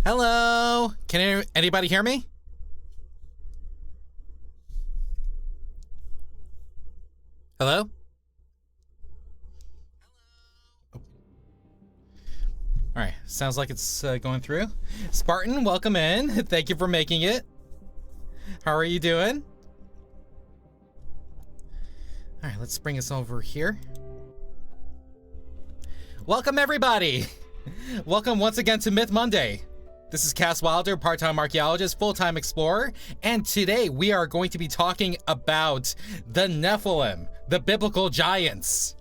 Hello? Can anybody hear me? Hello? Oh. All right, sounds like it's going through. Spartan, welcome in. Thank you for making it. How are you doing? All right, let's bring us over here. Welcome, everybody. Welcome once again to Myth Monday. This is Cass Wilder, part-time archaeologist, full-time explorer, and today we are going to be talking about the Nephilim, the biblical giants.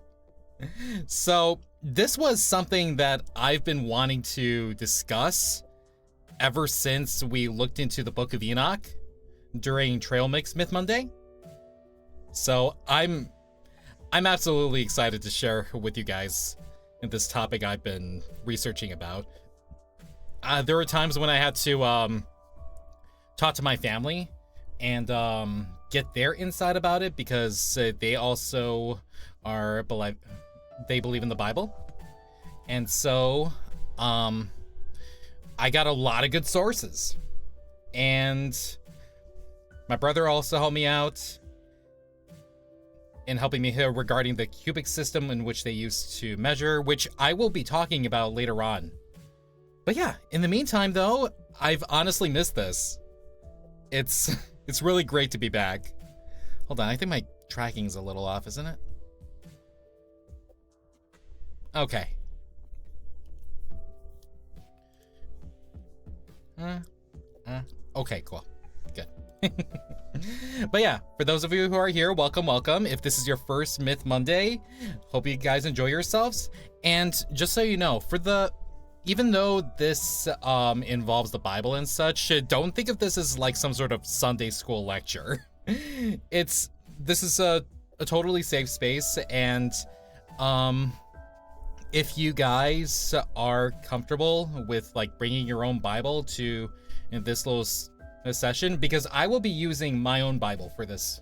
So this was something that I've been wanting to discuss ever since we looked into the Book of Enoch during Trail Mix Myth Monday. So I'm absolutely excited to share with you guys this topic I've been researching about. There were times when I had to talk to my family and get their insight about it, because they also they believe in the Bible. And so I got a lot of good sources. And my brother also helped me out in helping me here regarding the cubic system in which they used to measure, which I will be talking about later on. But yeah, in the meantime though, I've honestly missed this. It's really great to be back. Hold on, I think my tracking's a little off, isn't it? Okay. Okay, cool. Good. But yeah, for those of you who are here, welcome. If this is your first Myth Monday, hope you guys enjoy yourselves. And just so you know, even though this involves the Bible and such, don't think of this as like some sort of Sunday school lecture. This is a totally safe space, and if you guys are comfortable with like bringing your own Bible to this little session, because I will be using my own Bible for this.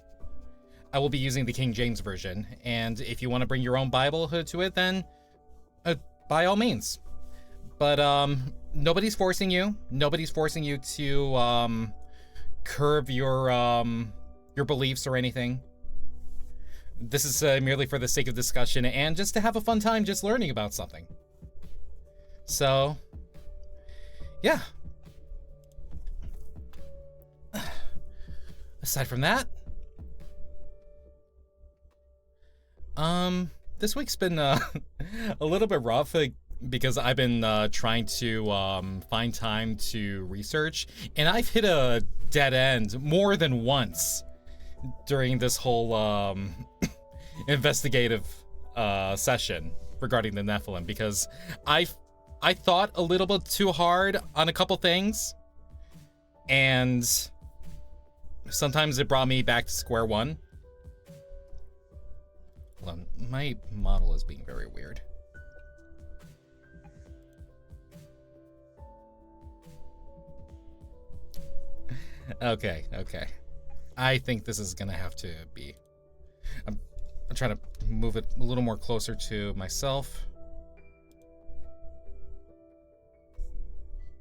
I will be using the King James Version, and if you want to bring your own Bible to it, then by all means. But nobody's forcing you. Nobody's forcing you to curb your beliefs or anything. This is merely for the sake of discussion and just to have a fun time just learning about something. So, yeah. Aside from that, this week's been a little bit rough. Because I've been trying to find time to research, and I've hit a dead end more than once during this whole investigative session regarding the Nephilim, because I thought a little bit too hard on a couple things, and sometimes it brought me back to square one. Hold on, my model is being very weird. Okay. I think this is gonna have to be. I'm trying to move it a little more closer to myself.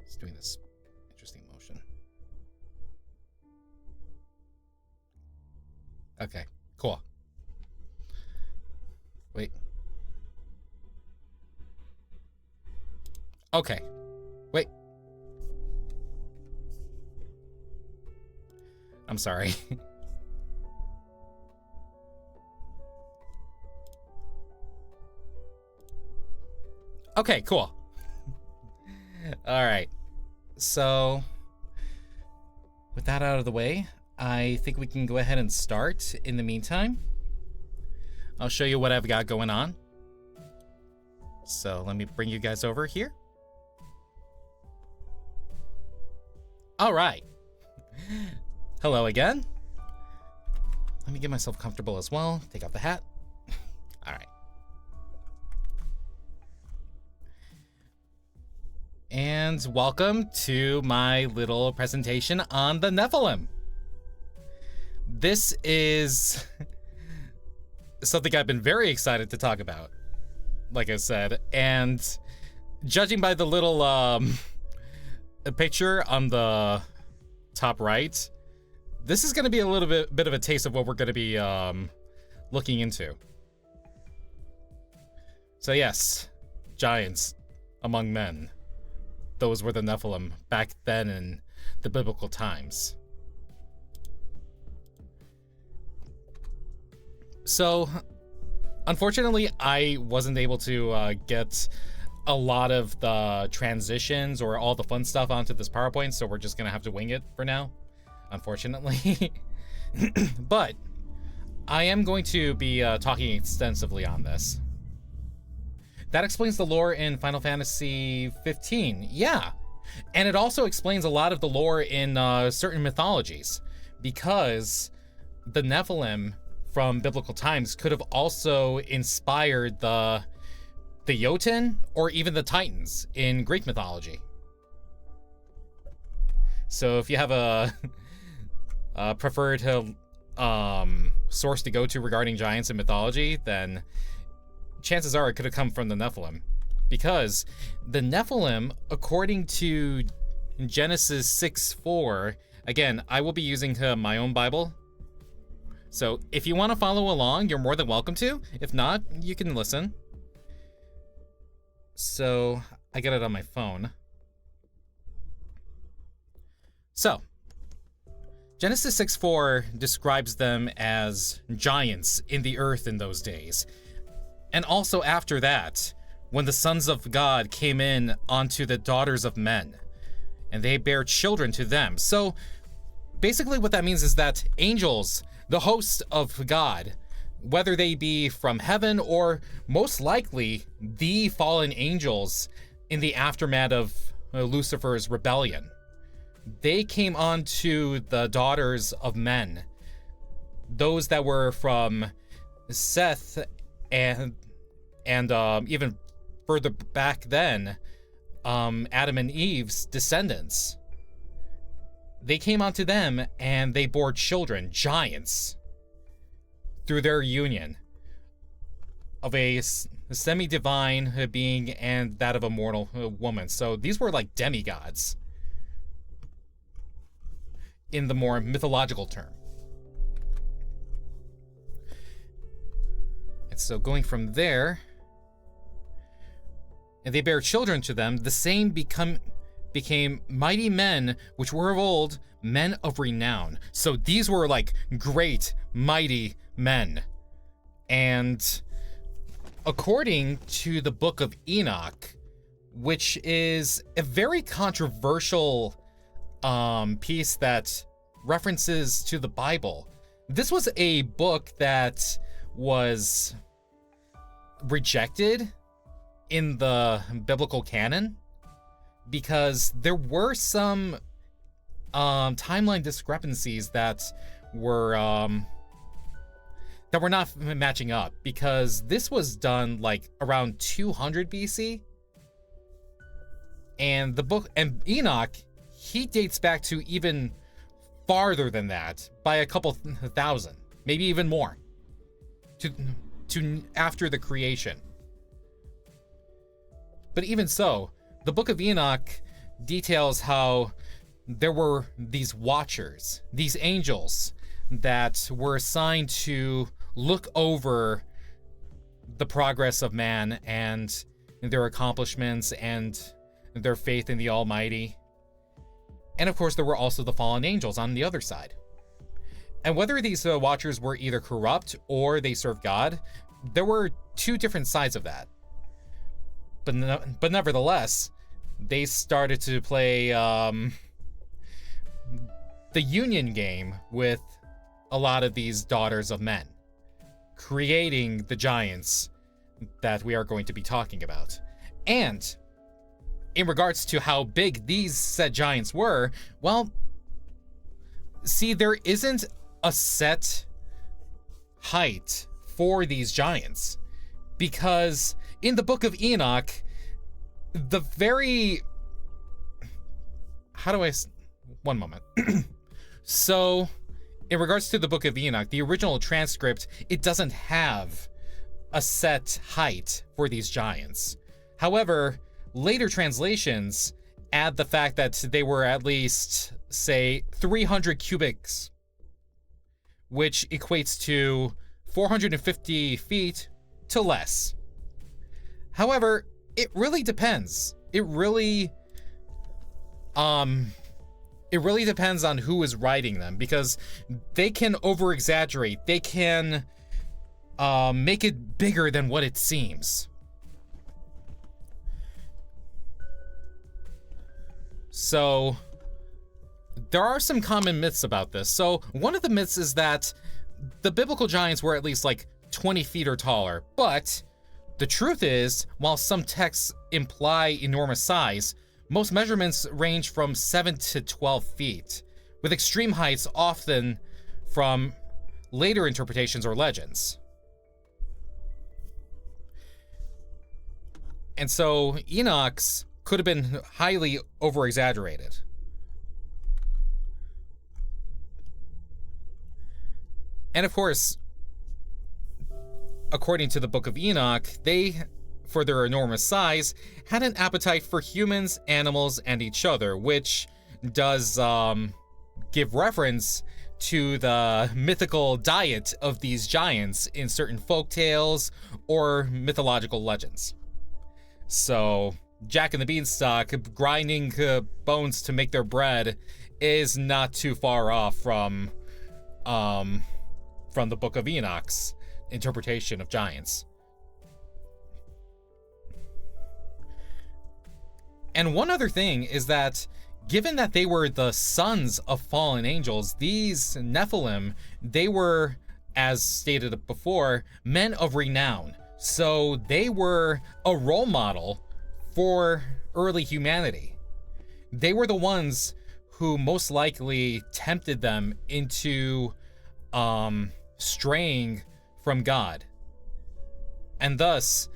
It's doing this interesting motion. Okay, cool. Wait. Okay. Wait. I'm sorry. Okay, cool. All right. So, with that out of the way, I think we can go ahead and start. In the meantime, I'll show you what I've got going on. So, let me bring you guys over here. All right. Hello again. Let me get myself comfortable as well. Take off the hat. All right. And welcome to my little presentation on the Nephilim. This is something I've been very excited to talk about, like I said, and judging by the little picture on the top right, this is going to be a little bit of a taste of what we're going to be looking into. So yes, giants among men. Those were the Nephilim back then in the biblical times. So, unfortunately, I wasn't able to get a lot of the transitions or all the fun stuff onto this PowerPoint, so we're just gonna have to wing it for now, unfortunately. But I am going to be talking extensively on this. That explains the lore in Final Fantasy 15, yeah. And it also explains a lot of the lore in certain mythologies, because the Nephilim from biblical times could have also inspired the Jotun or even the Titans in Greek mythology. So if you have a preferred source to go to regarding giants in mythology, then chances are it could have come from the Nephilim. Because the Nephilim, according to Genesis 6:4, again, I will be using my own Bible. So if you want to follow along, you're more than welcome to. If not, you can listen. So I got it on my phone. So Genesis 6:4 describes them as giants in the earth in those days. And also after that, when the sons of God came in onto the daughters of men, and they bare children to them. So basically what that means is that angels, the hosts of God, whether they be from heaven or most likely the fallen angels in the aftermath of Lucifer's rebellion, they came onto the daughters of men, those that were from Seth and even further back then, Adam and Eve's descendants. They came onto them and they bore children, giants, through their union of a semi-divine being and that of a mortal woman. So these were like demigods in the more mythological term. And so going from there, and they bare children to them, the same became mighty men, which were of old, men of renown. So these were like great, mighty men. And according to the book of Enoch, which is a very controversial piece that references to the Bible, this was a book that was rejected in the biblical canon because there were some timeline discrepancies that were not matching up, because this was done like around 200 BC, and the book and Enoch, he dates back to even farther than that by a couple thousand, maybe even more, to after the creation. But even so, the book of Enoch details how there were these watchers, these angels that were assigned to look over the progress of man and their accomplishments and their faith in the Almighty. And of course, there were also the fallen angels on the other side. And whether these watchers were either corrupt or they served God, there were two different sides of that. But nevertheless, they started to play the union game with a lot of these daughters of men, creating the giants that we are going to be talking about. And in regards to how big these said giants were, well, see, there isn't a set height for these giants, because in the book of Enoch, the very... One moment. So, in regards to the book of Enoch, the original transcript, it doesn't have a set height for these giants. However, later translations add the fact that they were at least, say, 300 cubics, which equates to 450 feet to less. However, it really depends. It really depends on who is writing them, because they can over-exaggerate. They can make it bigger than what it seems. So there are some common myths about this. So one of the myths is that the biblical giants were at least like 20 feet or taller, but the truth is, while some texts imply enormous size, most measurements range from 7 to 12 feet, with extreme heights often from later interpretations or legends. And so Enoch's could have been highly over-exaggerated. And of course, according to the Book of Enoch, they, for their enormous size, had an appetite for humans, animals, and each other, which does give reference to the mythical diet of these giants in certain folk tales or mythological legends. So Jack and the Beanstalk grinding bones to make their bread is not too far off from the Book of Enoch's interpretation of giants. And one other thing is that, given that they were the sons of fallen angels, these Nephilim, they were, as stated before, men of renown. So they were a role model for early humanity. They were the ones who most likely tempted them into straying from God, and thus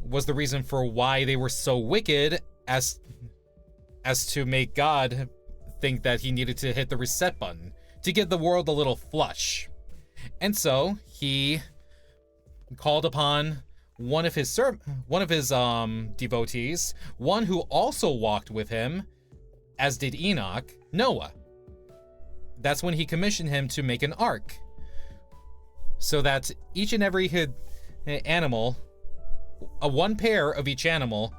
was the reason for why they were so wicked as to make God think that he needed to hit the reset button to give the world a little flush. And so he called upon one of his devotees, one who also walked with him, as did Enoch, Noah. That's when he commissioned him to make an ark, so that each and every animal, one pair of each animal,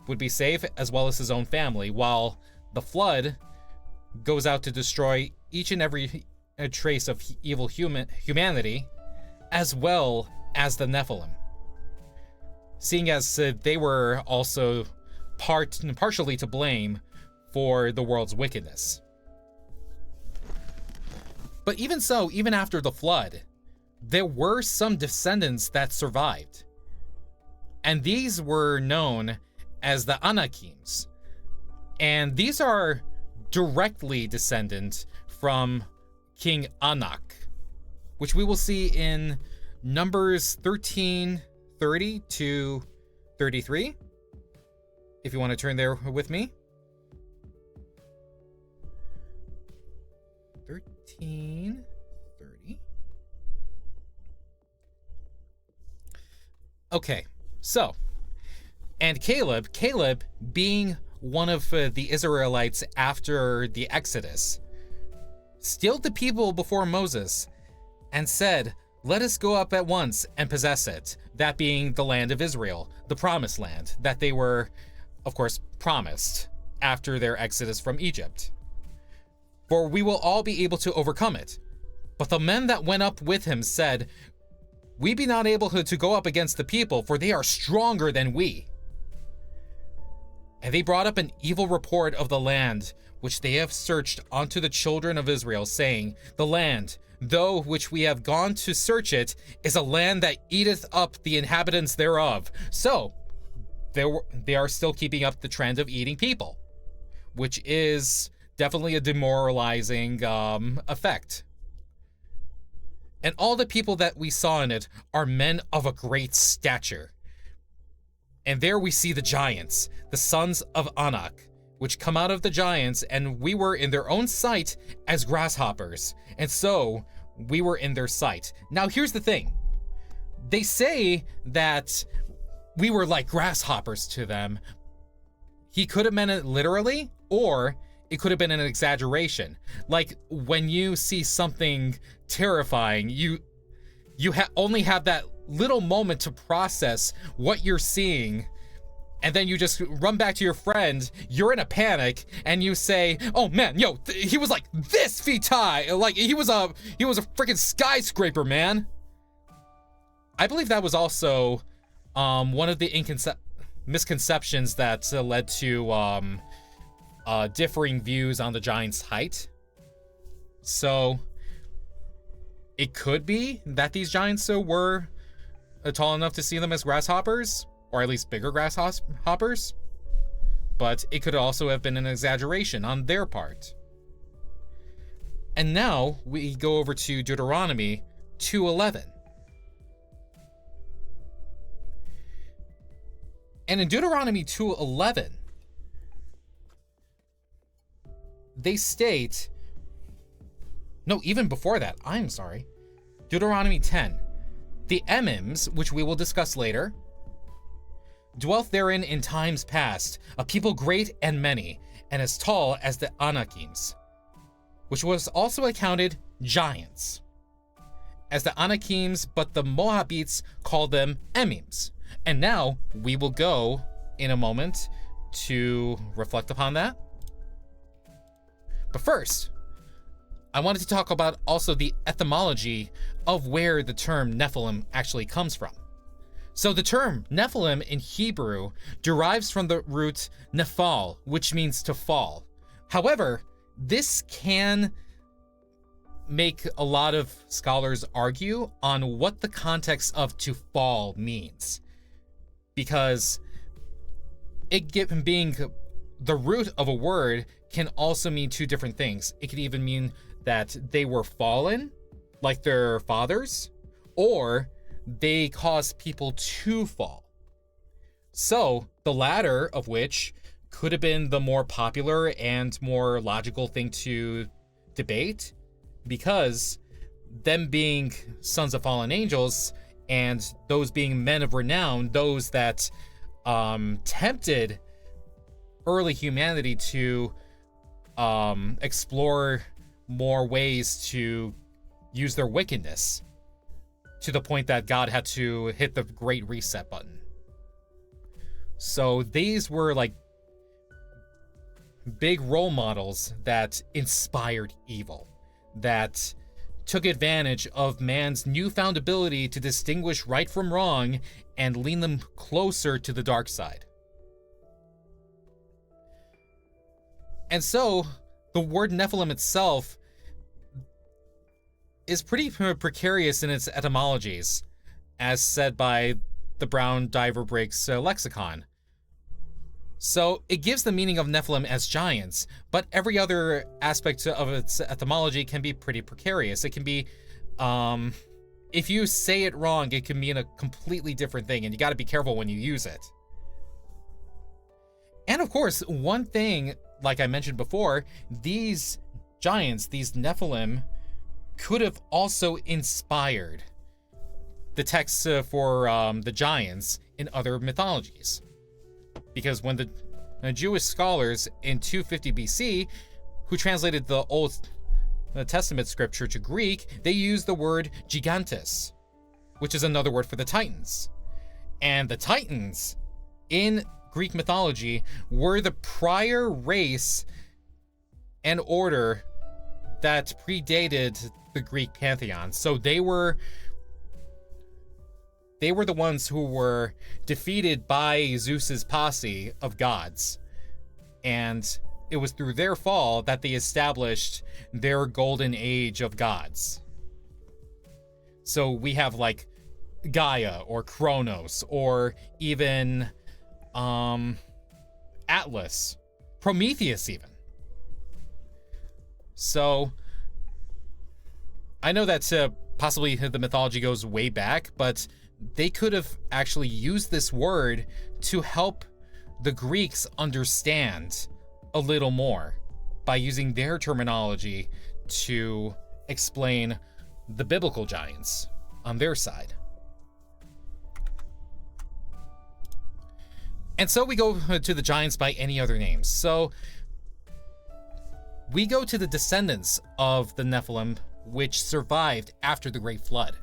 would be safe, as well as his own family, while the flood goes out to destroy each and every trace of evil humanity, as well as the Nephilim, seeing as they were also partially to blame for the world's wickedness. But even so, even after the flood, there were some descendants that survived, and these were known as the Anakims, and these are directly descendant from King Anak, which we will see in Numbers 13:30 to 33, if you want to turn there with me. 13:30. Okay, so, and Caleb being one of the Israelites after the Exodus, stilled the people before Moses and said, "Let us go up at once and possess it," that being the land of Israel, the promised land that they were, of course, promised after their exodus from Egypt. "For we will all be able to overcome it." But the men that went up with him said, "We be not able to go up against the people, for they are stronger than we." And they brought up an evil report of the land, which they have searched unto the children of Israel, saying, "The land, though which we have gone to search it, is a land that eateth up the inhabitants thereof." So they are still keeping up the trend of eating people, which is definitely a demoralizing effect. "And all the people that we saw in it are men of a great stature. And there we see the giants, the sons of Anak, which come out of the giants, and we were in their own sight as grasshoppers, and so we were in their sight." Now here's the thing. They say that we were like grasshoppers to them. he could have meant it literally, or it could have been an exaggeration. Like when you see something terrifying, you only have that little moment to process what you're seeing, and then you just run back to your friend, you're in a panic, and you say, oh man, yo, he was like this feet high, like he was a freaking skyscraper, man. I believe that was also one of the misconceptions that led to differing views on the giant's height. So it could be that these giants were tall enough to see them as grasshoppers, or at least bigger grasshoppers, but it could also have been an exaggeration on their part. And now we go over to Deuteronomy 2:11. And in Deuteronomy 2:11, they state, no, even before that, I'm sorry, Deuteronomy 10, the Emims, which we will discuss later, dwelt therein in times past, a people great and many, and as tall as the Anakims, which was also accounted giants, as the Anakims, but the Moabites called them Emims. And now we will go in a moment to reflect upon that. But first, I wanted to talk about also the etymology of where the term Nephilim actually comes from. So the term Nephilim in Hebrew derives from the root nephal, which means to fall. However, this can make a lot of scholars argue on what the context of to fall means, because it being the root of a word can also mean two different things. It could even mean that they were fallen, like their fathers, or they caused people to fall. So the latter of which could have been the more popular and more logical thing to debate, because them being sons of fallen angels and those being men of renown, those that tempted early humanity to explore more ways to use their wickedness, to the point that God had to hit the great reset button. So these were like big role models that inspired evil, that took advantage of man's newfound ability to distinguish right from wrong and lean them closer to the dark side. And so the word Nephilim itself is pretty precarious in its etymologies, as said by the Brown Diver Briggs lexicon. So it gives the meaning of Nephilim as giants, but every other aspect of its etymology can be pretty precarious. It can be, if you say it wrong, it can mean a completely different thing, and you got to be careful when you use it. And of course, one thing, like I mentioned before, these giants, these Nephilim, could have also inspired the texts for the giants in other mythologies. Because when the Jewish scholars in 250 BC, who translated the Old Testament scripture to Greek, they used the word gigantes, which is another word for the Titans. And the Titans in Greek mythology were the prior race and order that predated the Greek pantheon. So they were the ones who were defeated by Zeus's posse of gods. And it was through their fall that they established their golden age of gods. So we have like Gaia or Kronos, or even Atlas, Prometheus even. So I know that possibly the mythology goes way back, but they could have actually used this word to help the Greeks understand a little more by using their terminology to explain the biblical giants on their side. And so we go to the giants by any other names. So we go to the descendants of the Nephilim, which survived after the Great Flood.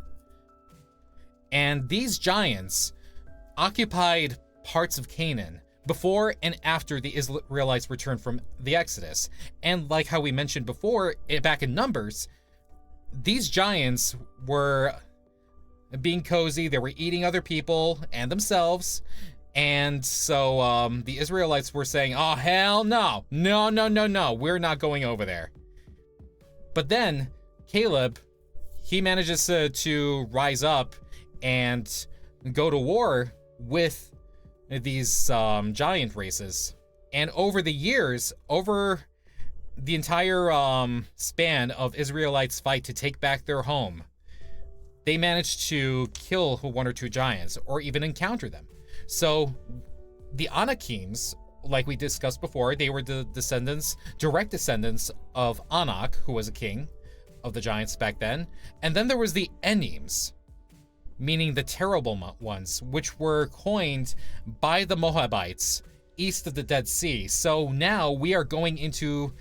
And these giants occupied parts of Canaan before and after the Israelites returned from the Exodus. And like how we mentioned before, back in Numbers, these giants were being cozy. They were eating other people and themselves. And so the Israelites were saying, oh, hell no. No. We're not going over there. But then Caleb, he manages to rise up and go to war with these giant races. And over the years, over the entire span of Israelites' fight to take back their home, they managed to kill one or two giants or even encounter them. So the Anakims, like we discussed before, they were the direct descendants of Anak, who was a king of the giants back then. And then there was the Enims, meaning the terrible ones, which were coined by the Moabites east of the Dead Sea. So now we are going into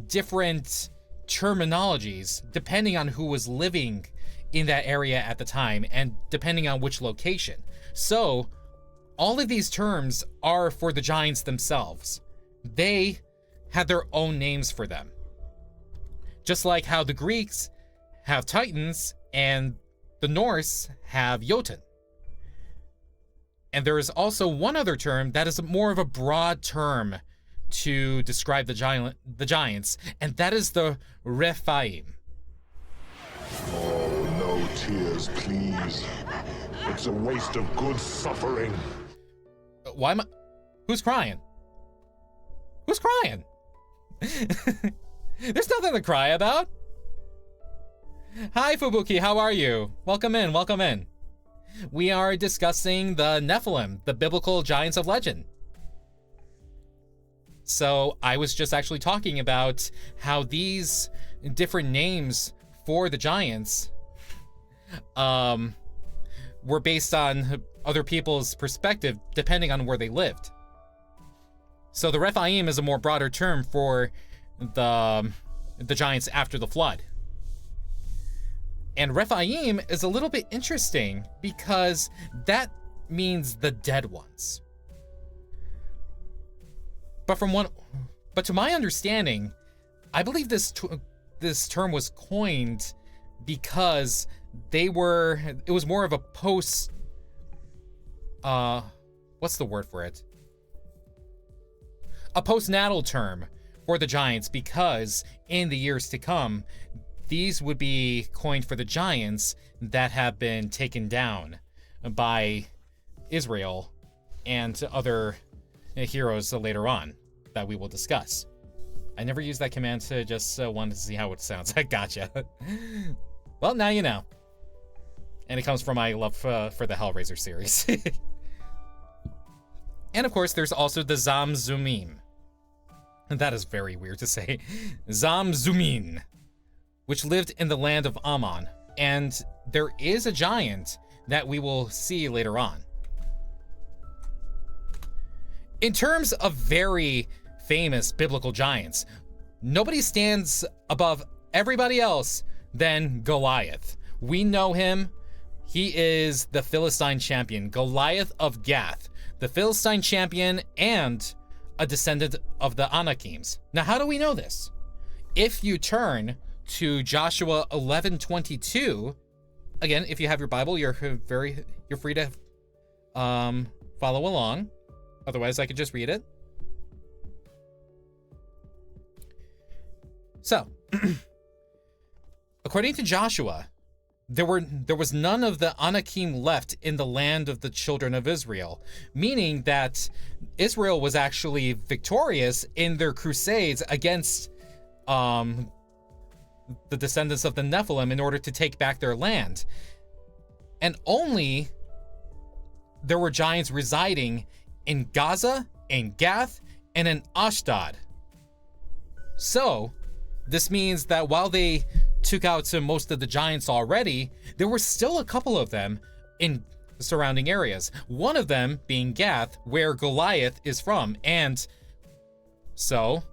different terminologies depending on who was living in that area at the time and depending on which location. So all of these terms are for the giants themselves. They had their own names for them. Just like how the Greeks have Titans and the Norse have Jotun. And there is also one other term that is more of a broad term to describe the giants, and that is the Rephaim. Oh, no tears, please. It's a waste of good suffering. Why am I... Who's crying? Who's crying? There's nothing to cry about. Hi, Fubuki, how are you? Welcome in, welcome in. We are discussing the Nephilim, the biblical giants of legend. So I was just actually talking about how these different names for the giants were based on other people's perspective depending on where they lived. So the Rephaim is a more broader term for the giants after the flood. And Rephaim is a little bit interesting because that means the dead ones. But to my understanding, I believe this term was coined because it was more of a post, what's the word for it? A postnatal term for the giants, because in the years to come, these would be coined for the giants that have been taken down by Israel and other heroes later on that we will discuss. I never used that command, to just wanted to see how it sounds. I gotcha. Well, now you know. And it comes from my love for the Hellraiser series. And of course, there's also the Zamzummim. That is very weird to say. Zamzummim, which lived in the land of Ammon. And there is a giant that we will see later on. In terms of very famous biblical giants, nobody stands above everybody else than Goliath. We know him. He is the Philistine champion, Goliath of Gath, the Philistine champion and a descendant of the Anakims. Now, how do we know this? If you turn to Joshua 11:22, again, if you have your Bible, you're free to follow along. Otherwise, I could just read it. So, according to Joshua, there was none of the Anakim left in the land of the children of Israel, meaning that Israel was actually victorious in their crusades against the descendants of the Nephilim in order to take back their land. And only there were giants residing in Gaza, in Gath, and in Ashdod. So, this means that while they took out most of the giants already, there were still a couple of them in surrounding areas. One of them being Gath, where Goliath is from. And so,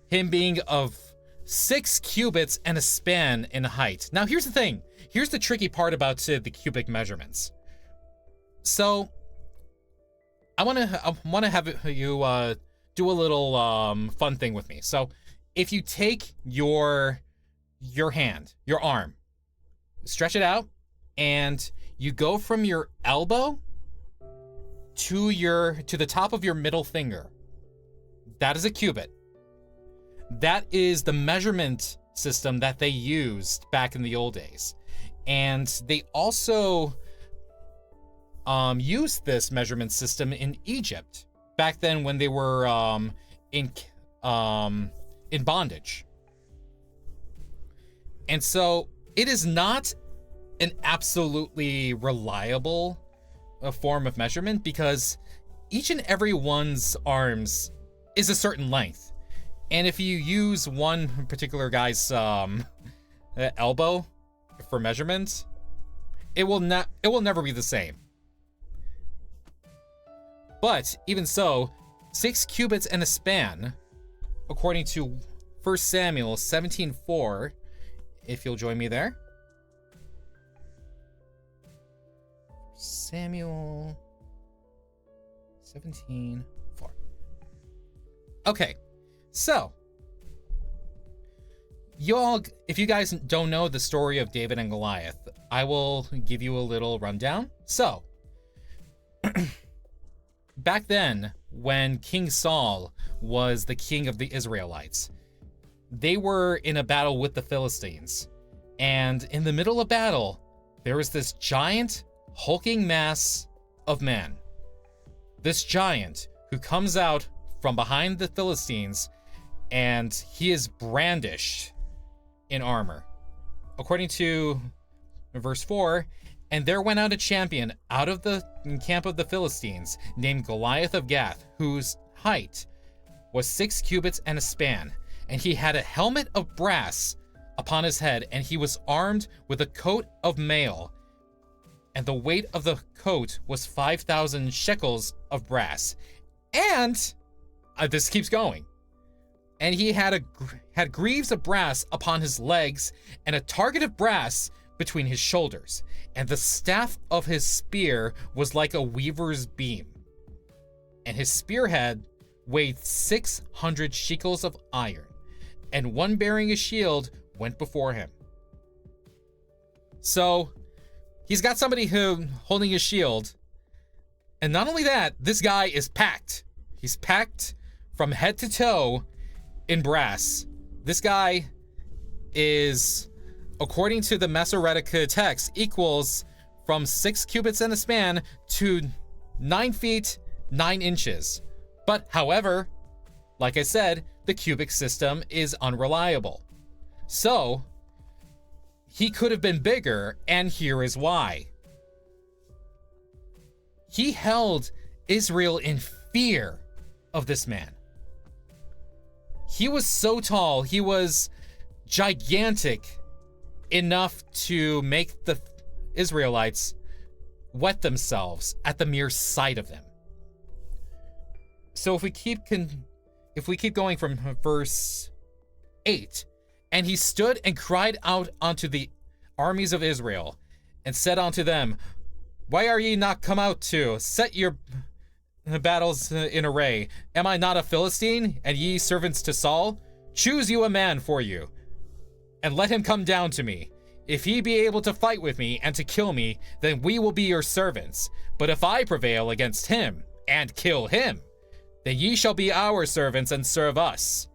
him being of 6 cubits and a span in height. Now, here's the thing. Here's the tricky part about the cubic measurements. So, I want to have you do a little fun thing with me. So, if you take your hand, your arm, stretch it out, and you go from your elbow to the top of your middle finger. That is a cubit. That is the measurement system that they used back in the old days. And they also used this measurement system in Egypt back then when they were in bondage. And so it is not an absolutely reliable form of measurement, because each and every one's arms is a certain length. And if you use one particular guy's elbow for measurements, it will never be the same. But even so, 6 cubits and a span, according to 1 Samuel 17:4, if you'll join me there. Samuel 17:4. Okay, so if you guys don't know the story of David and Goliath, I will give you a little rundown. So, back then, when King Saul was the king of the Israelites, they were in a battle with the Philistines. And in the middle of battle, there was this giant, hulking mass of men. This giant who comes out from behind the Philistines, and he is brandished in armor. According to verse 4, and there went out a champion out of the camp of the Philistines, named Goliath of Gath, whose height was 6 cubits and a span, and he had a helmet of brass upon his head, and he was armed with a coat of mail, and the weight of the coat was 5,000 shekels of brass. And this keeps going. And he had greaves of brass upon his legs, and a target of brass between his shoulders. And the staff of his spear was like a weaver's beam. And his spearhead weighed 600 shekels of iron. And one bearing a shield went before him. So he's got somebody holding his shield. And not only that, this guy is packed. He's packed from head to toe in brass. This guy is, according to the Masoretic text, equals from 6 cubits and a span to 9 feet 9 inches. But however, like I said, the cubic system is unreliable. So he could have been bigger, and here is why. He held Israel in fear of this man. He was so tall, he was gigantic enough to make the Israelites wet themselves at the mere sight of him. So if we keep going from verse 8, and he stood and cried out unto the armies of Israel, and said unto them, why are ye not come out to set your battles in array? Am I not a Philistine, and ye servants to Saul? Choose you a man for you, and let him come down to me. If he be able to fight with me and to kill me, then we will be your servants. But if I prevail against him and kill him, then ye shall be our servants and serve us.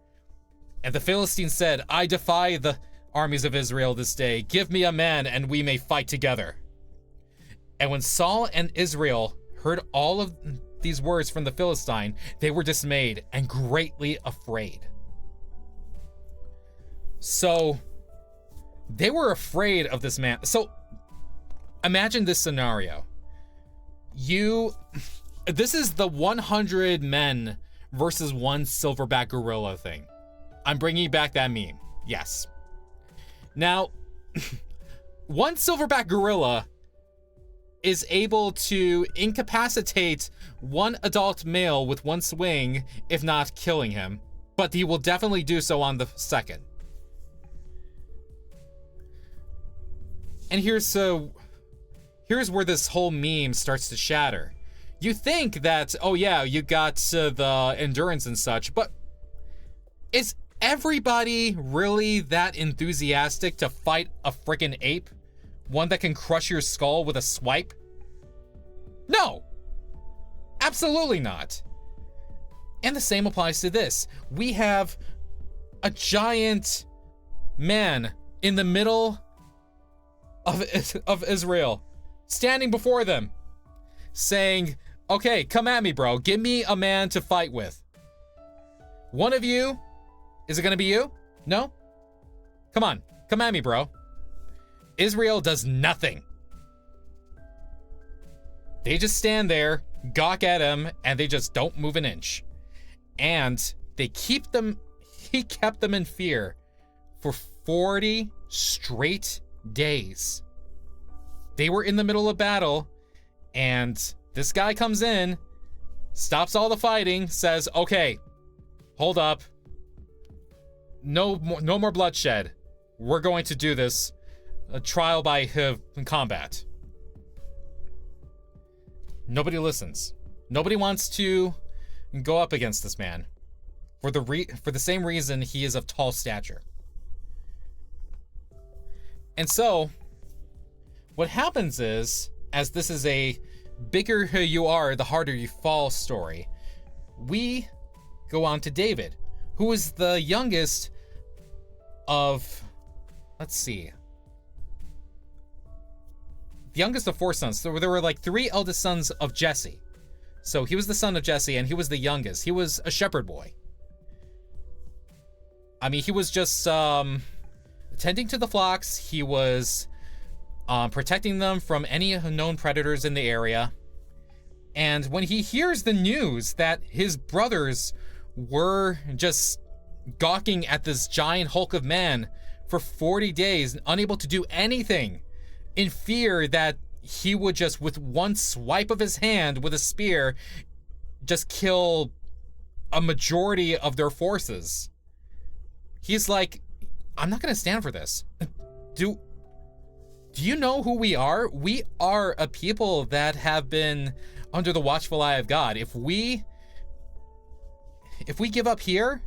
And the Philistines said, I defy the armies of Israel this day. Give me a man, and we may fight together. And when Saul and Israel heard all of these words from the Philistine, they were dismayed and greatly afraid. So they were afraid of this man. So imagine this scenario. This is the 100 men versus one silverback gorilla thing. I'm bringing back that meme. Yes. Now, one silverback gorilla is able to incapacitate one adult male with one swing, if not killing him. But he will definitely do so on the second. And here's where this whole meme starts to shatter. You think that, oh yeah, you got the endurance and such, but is everybody really that enthusiastic to fight a freaking ape? One that can crush your skull with a swipe? No! Absolutely not. And the same applies to this. We have a giant man in the middle of Israel, standing before them, saying, okay, come at me, bro. Give me a man to fight with. One of you, is it gonna be you? No? Come on, come at me, bro. Israel does nothing. They just stand there, gawk at him, and they just don't move an inch. And he kept them in fear for 40 straight days. They were in the middle of battle, and this guy comes in, stops all the fighting, says, okay, hold up. No more bloodshed. We're going to do this. A trial by combat. Nobody listens. Nobody wants to go up against this man for the same reason he is of tall stature. And so what happens is, as this is a bigger you are, the harder you fall story, we go on to David, who is the youngest of, let's see, the youngest of 4 sons. So there were like 3 eldest sons of Jesse. So he was the son of Jesse, and he was the youngest. He was a shepherd boy. I mean, he was just tending to the flocks. He was protecting them from any known predators in the area. And when he hears the news that his brothers were just gawking at this giant hulk of man for 40 days, unable to do anything, in fear that he would just, with one swipe of his hand with a spear, just kill a majority of their forces. He's like, I'm not gonna stand for this. Do you know who we are? We are a people that have been under the watchful eye of God. If we give up here,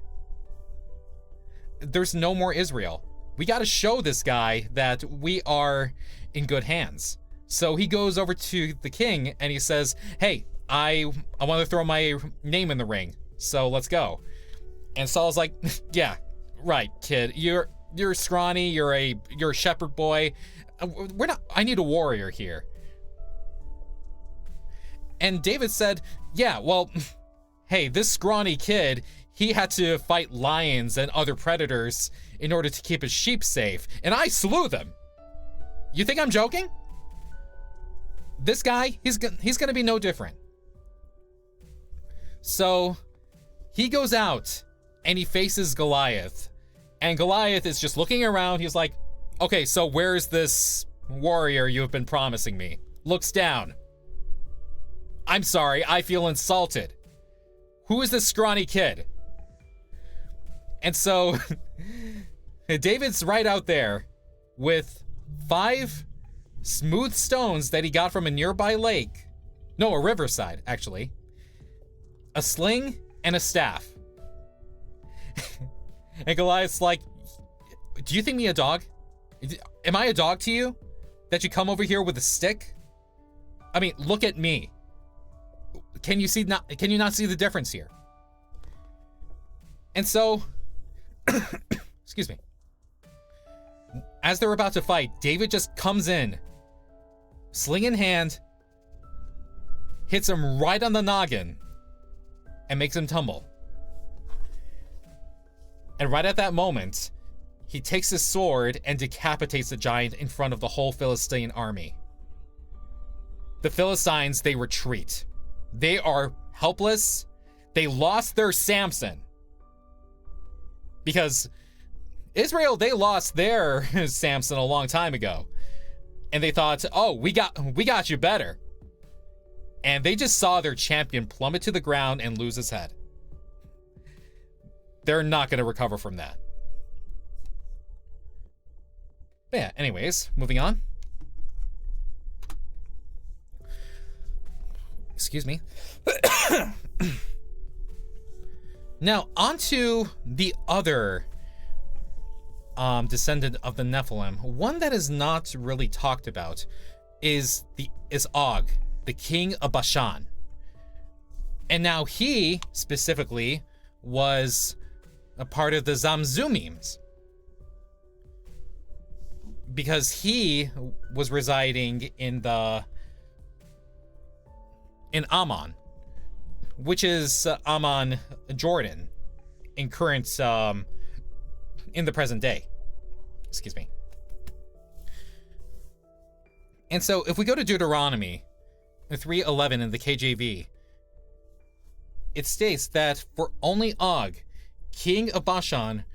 there's no more Israel. We got to show this guy that we are in good hands. So he goes over to the king and he says, hey, I want to throw my name in the ring, so let's go. And Saul's like, yeah, right, kid. You're scrawny. You're a shepherd boy. I need a warrior here. And David said, yeah, well, hey, this scrawny kid, he had to fight lions and other predators in order to keep his sheep safe, and I slew them. You think I'm joking? This guy, he's gonna be no different. So he goes out and he faces Goliath, and Goliath is just looking around. He's like, okay, so where's this warrior you have been promising me? Looks down. I'm sorry, I feel insulted. Who is this scrawny kid? And so David's right out there with 5 smooth stones that he got from a nearby lake. No, a riverside, actually. A sling and a staff. And Goliath's like, do you think me a dog? Am I a dog to you? That you come over here with a stick? I mean, look at me. Can you not see the difference here? And so, excuse me. As they're about to fight, David just comes in, sling in hand, hits him right on the noggin, and makes him tumble. And right at that moment, he takes his sword and decapitates the giant in front of the whole Philistine army. The Philistines, they retreat. They are helpless. They lost their Samson. Because Israel, they lost their Samson a long time ago. And they thought, oh, we got you better. And they just saw their champion plummet to the ground and lose his head. They're not going to recover from that. But yeah, anyways, moving on. Excuse me. Now, onto the other descendant of the Nephilim. One that is not really talked about is Og, the king of Bashan. And now he, specifically, was a part of the Zamzumims, because he was residing in Amman, which is Amman, Jordan, in the present day. Excuse me. And so if we go to Deuteronomy 3:11 in the KJV, it states that for only Og, king of Bashan,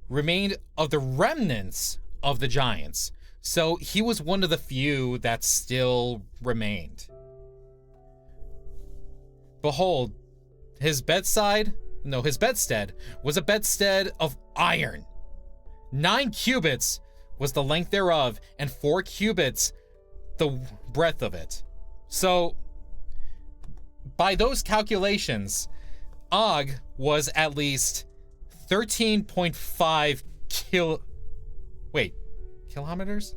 remained of the remnants of the giants. So he was one of the few that still remained. Behold, his bedstead was a bedstead of iron. 9 cubits was the length thereof, and 4 cubits the breadth of it. So, by those calculations, Og was at least 13.5 kilometers?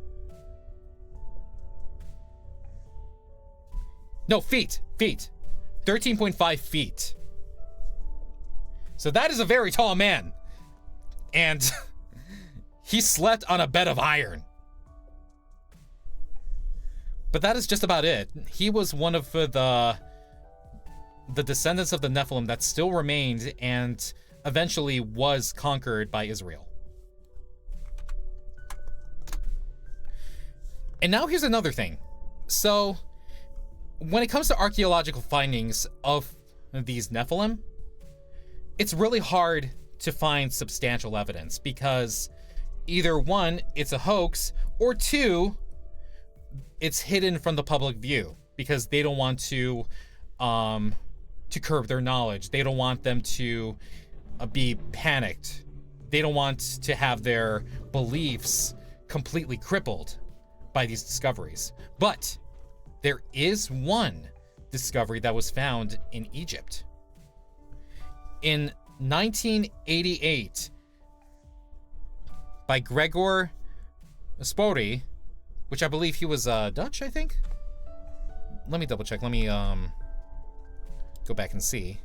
No, feet. 13.5 feet. So that is a very tall man. And he slept on a bed of iron. But that is just about it. He was one of the descendants of the Nephilim that still remained and eventually was conquered by Israel. And now here's another thing. So, when it comes to archaeological findings of these Nephilim, it's really hard to find substantial evidence because either one, it's a hoax, or two, it's hidden from the public view because they don't want to curb their knowledge. They don't want them to be panicked. They don't want to have their beliefs completely crippled by these discoveries. But there is one discovery that was found in Egypt. In 1988, by Gregor Spori, which I believe he was Dutch, I think? Let me double check. Let me go back and see.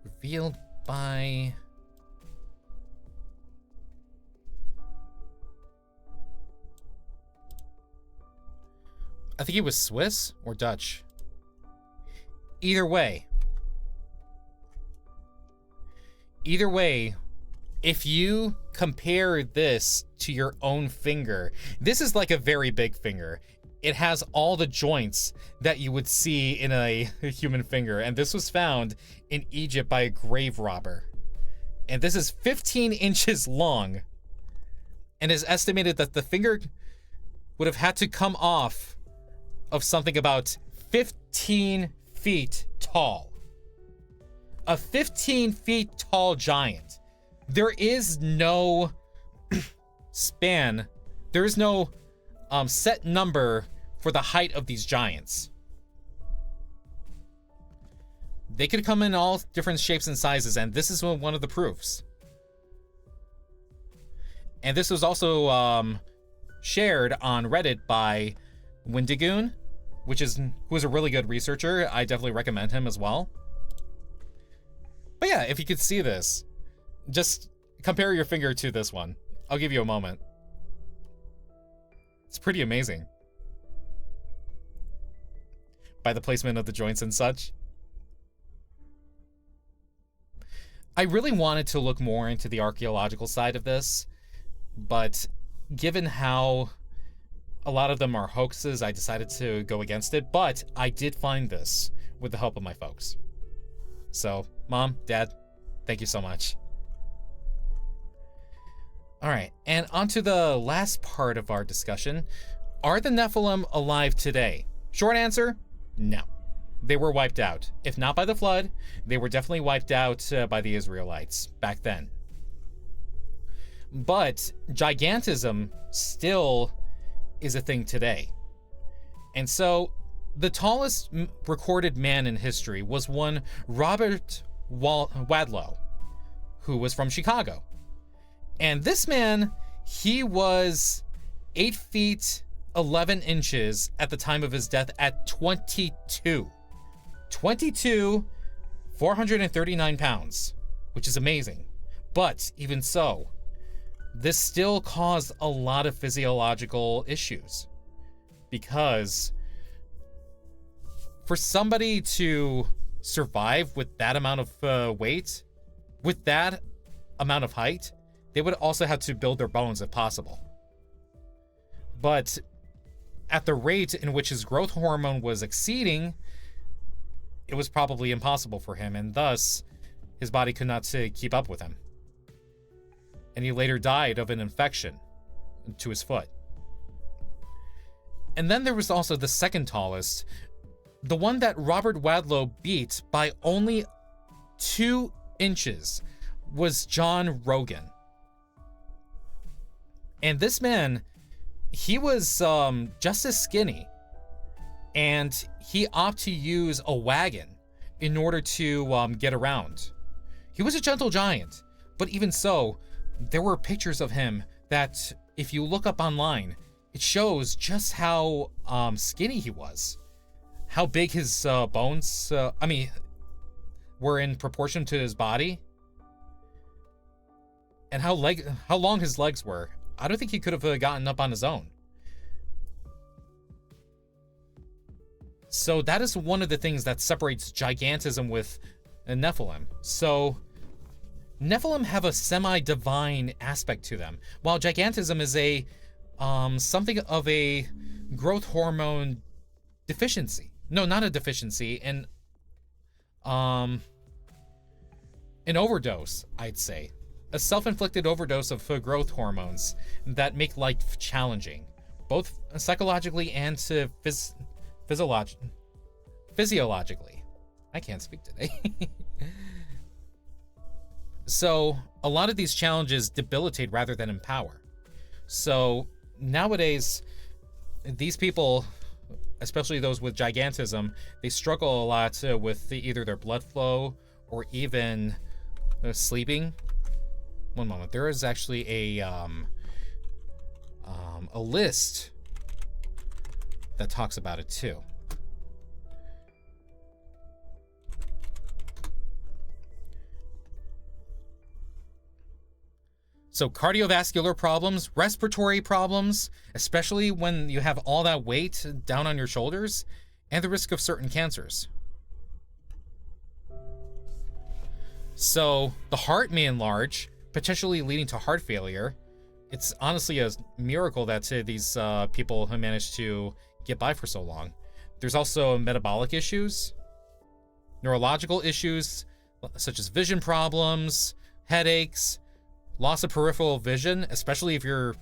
Revealed by... I think he was Swiss or Dutch. Either way, if you compare this to your own finger, this is like a very big finger. It has all the joints that you would see in a human finger, and this was found in Egypt by a grave robber. And this is 15 inches long, and is estimated that the finger would have had to come off of something about 15 feet tall. A 15 feet tall giant. There is no span. There is no set number for the height of these giants. They could come in all different shapes and sizes, and this is one of the proofs. And this was also shared on Reddit by Windigoon, who is a really good researcher. I definitely recommend him as well. But yeah, if you could see this, just compare your finger to this one. I'll give you a moment. It's pretty amazing. By the placement of the joints and such. I really wanted to look more into the archaeological side of this, but given how a lot of them are hoaxes, I decided to go against it, but I did find this with the help of my folks. So, Mom, Dad, thank you so much. All right, and on to the last part of our discussion. Are the Nephilim alive today? Short answer, no. They were wiped out. If not by the flood, they were definitely wiped out by the Israelites back then. But gigantism still is a thing today. And so the tallest recorded man in history was one Robert Wadlow, who was from Chicago. And this man, he was 8 feet 11 inches at the time of his death at 22. 22, 439 pounds, which is amazing. But even so, this still caused a lot of physiological issues, because for somebody to survive with that amount of weight, with that amount of height, they would also have to build their bones if possible. But at the rate in which his growth hormone was exceeding, it was probably impossible for him, and thus his body could not keep up with him. And he later died of an infection to his foot. And then there was also the second tallest, the one that Robert Wadlow beat by only 2 inches, was John Rogan. And this man, he was just as skinny, and he opted to use a wagon in order to get around. He was a gentle giant, but even so, there were pictures of him that, if you look up online, it shows just how skinny he was, how big his bones, were in proportion to his body, and how long his legs were. I don't think he could have gotten up on his own. So that is one of the things that separates gigantism with Nephilim. So Nephilim have a semi-divine aspect to them, while gigantism is a something of a growth hormone deficiency. No, not a deficiency, an overdose, I'd say. A self-inflicted overdose of growth hormones that make life challenging, both psychologically and physiologically. I can't speak today. So a lot of these challenges debilitate rather than empower. So nowadays, these people, especially those with gigantism, they struggle a lot with either their blood flow or even sleeping. One moment. There is actually a list that talks about it too. So cardiovascular problems, respiratory problems, especially when you have all that weight down on your shoulders, and the risk of certain cancers. So the heart may enlarge, potentially leading to heart failure. It's honestly a miracle that these people have managed to get by for so long. There's also metabolic issues, neurological issues, such as vision problems, headaches, loss of peripheral vision, especially if you're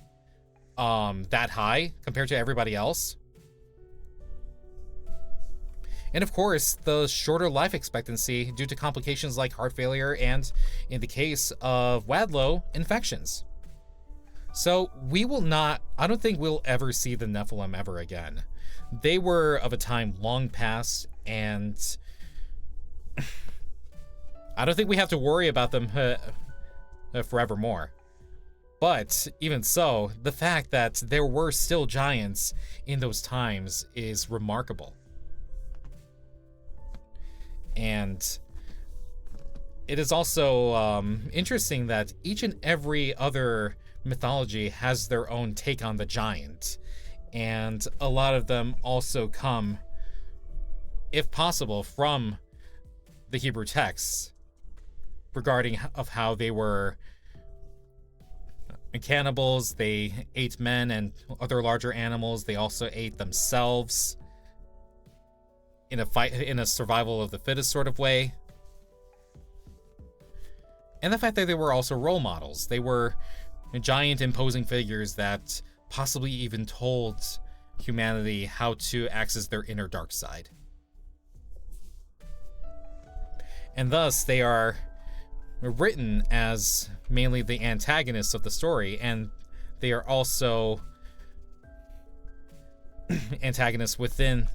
that high compared to everybody else. And of course, the shorter life expectancy due to complications like heart failure and, in the case of Wadlow, infections. So I don't think we'll ever see the Nephilim ever again. They were of a time long past, and I don't think we have to worry about them forevermore. But even so, the fact that there were still giants in those times is remarkable. And it is also interesting that each and every other mythology has their own take on the giant. And a lot of them also come, if possible, from the Hebrew texts regarding of how they were cannibals. They ate men and other larger animals. They also ate themselves in a survival of the fittest sort of way. And the fact that they were also role models. They were giant imposing figures that possibly even told humanity how to access their inner dark side. And thus, they are written as mainly the antagonists of the story, and they are also antagonists within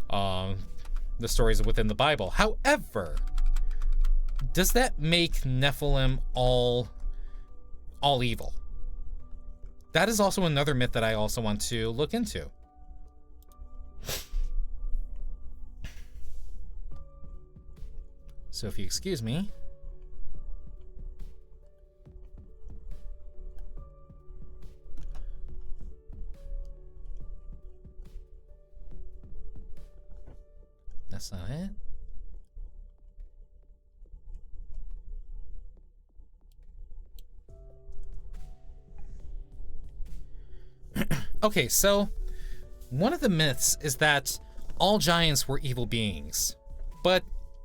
the stories within the Bible. However, does that make Nephilim all evil? That is also another myth that I also want to look into. So if you excuse me. That's not it. Okay, so one of the myths is that all giants were evil beings, but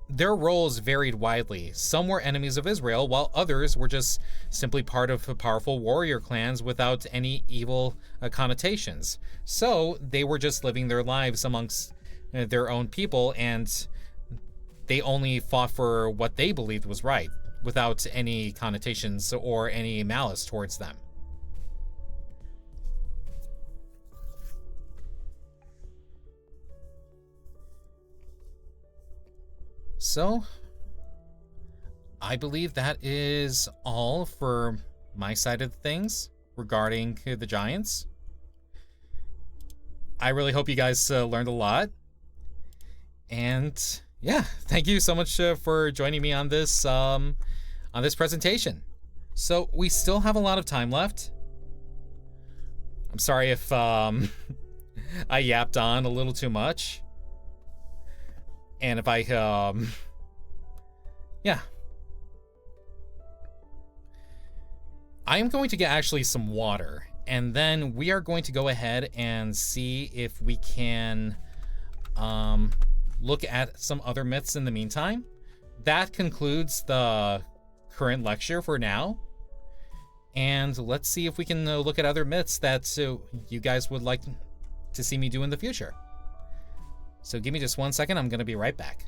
their roles varied widely. Some were enemies of Israel, while others were just simply part of powerful warrior clans without any evil connotations. So they were just living their lives amongst their own people, and they only fought for what they believed was right, without any connotations or any malice towards them. So, I believe that is all for my side of things regarding the Giants. I really hope you guys learned a lot. And yeah, thank you so much for joining me on this presentation. So we still have a lot of time left. I'm sorry if I yapped on a little too much. And if I, yeah. I am going to get actually some water, and then we are going to go ahead and see if we can, look at some other myths in the meantime. That concludes the current lecture for now. And let's see if we can look at other myths that you guys would like to see me do in the future. So give me just 1 second, I'm going to be right back.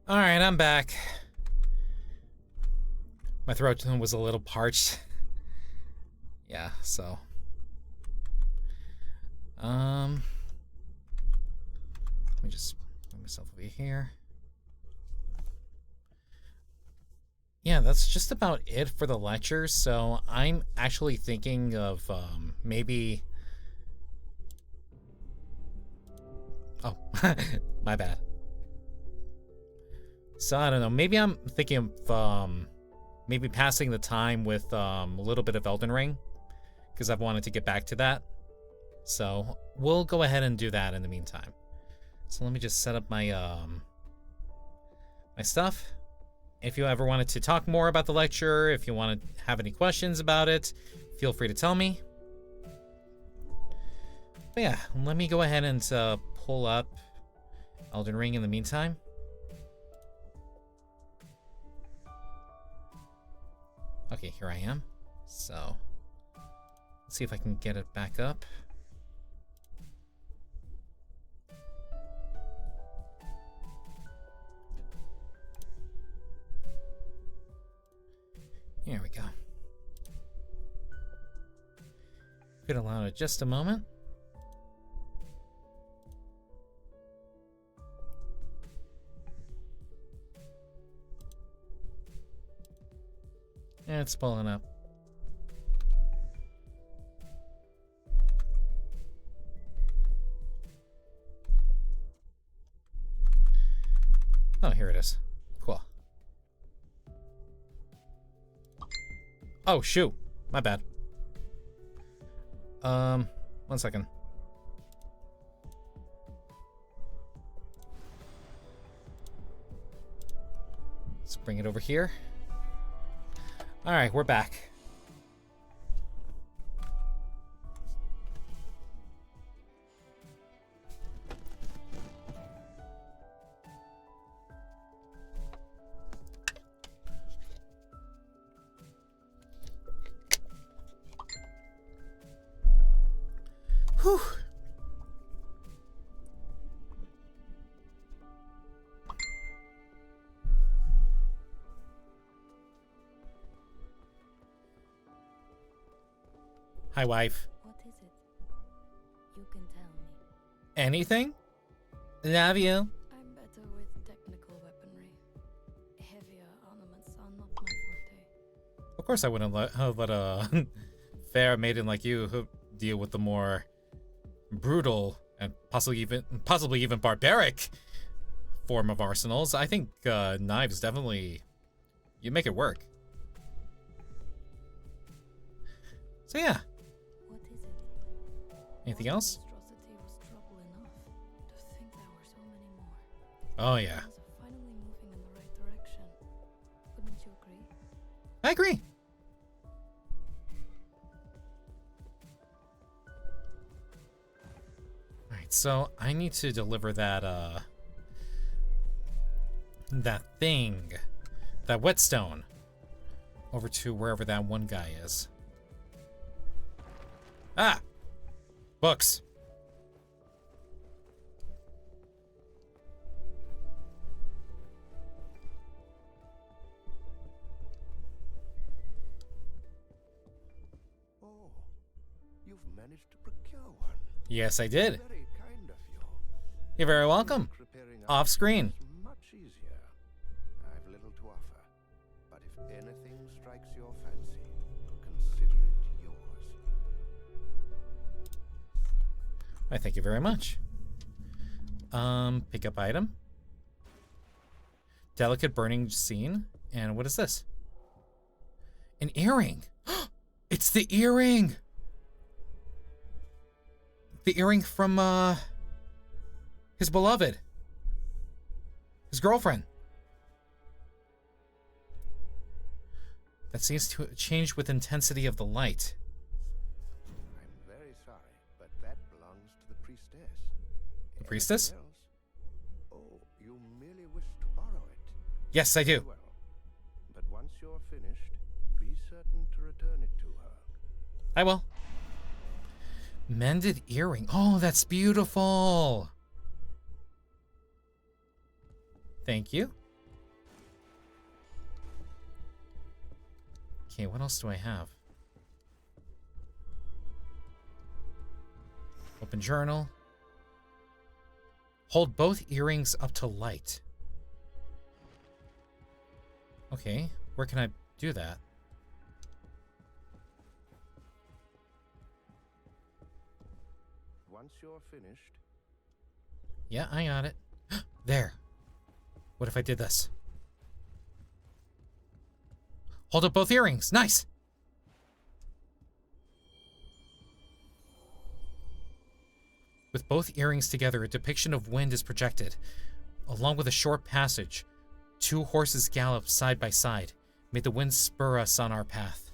All right, I'm back. My throat was a little parched. Yeah, so. Let me just put myself over here. Yeah, that's just about it for the lecture. So I'm actually thinking of maybe. Oh, my bad. So I don't know. Maybe I'm thinking of maybe passing the time with a little bit of Elden Ring, because I've wanted to get back to that. So we'll go ahead and do that in the meantime. So let me just set up my my stuff. If you ever wanted to talk more about the lecture, if you want to have any questions about it, feel free to tell me. But yeah, let me go ahead and pull up Elden Ring in the meantime. Okay, here I am. So, let's see if I can get it back up. Here we go. Could allow it just a moment. And it's pulling up. Oh, here it is. Cool. Oh, shoot. My bad. 1 second. Let's bring it over here. All right, we're back. Whew. Hi, wife. What is it? You can tell me. Anything? Love you. I'm better with technical weaponry. Heavier armaments are not my forte. Of course I wouldn't let a fair maiden like you deal with the more brutal and possibly even barbaric form of arsenals. I think knives definitely, you make it work. So yeah. What is it? Anything else? Monstrosity was trouble enough. To think there were so many more. Oh yeah. Things are finally moving in the right direction. Wouldn't you agree? I agree. Alright, so I need to deliver that that thing, that whetstone, over to wherever that one guy is. Ah! Books. Oh, you've managed to procure one. Yes, I did. Very kind of you. You're very welcome. Preparing Off screen. is much easier. I've little to offer, but if anything strikes your fancy, consider it yours. I thank you very much. Pick up item. Delicate burning scene. And what is this? An earring. It's the earring. The earring from his beloved. His girlfriend. That seems to change with intensity of the light. I'm very sorry, but that belongs to the priestess. The priestess? Anything else? Oh, you merely wish to borrow it. Yes, I do. Well, but once you're finished, be certain to return it to her. I will. Mended earring. Oh, that's beautiful. Thank you. Okay, what else do I have? Open journal. Hold both earrings up to light. Okay, where can I do that? Once you're finished, Yeah, I got it. There. What if I did this? Hold up both earrings. Nice. With both earrings together, a depiction of wind is projected. Along with a short passage, two horses gallop side by side. May the wind spur us on our path.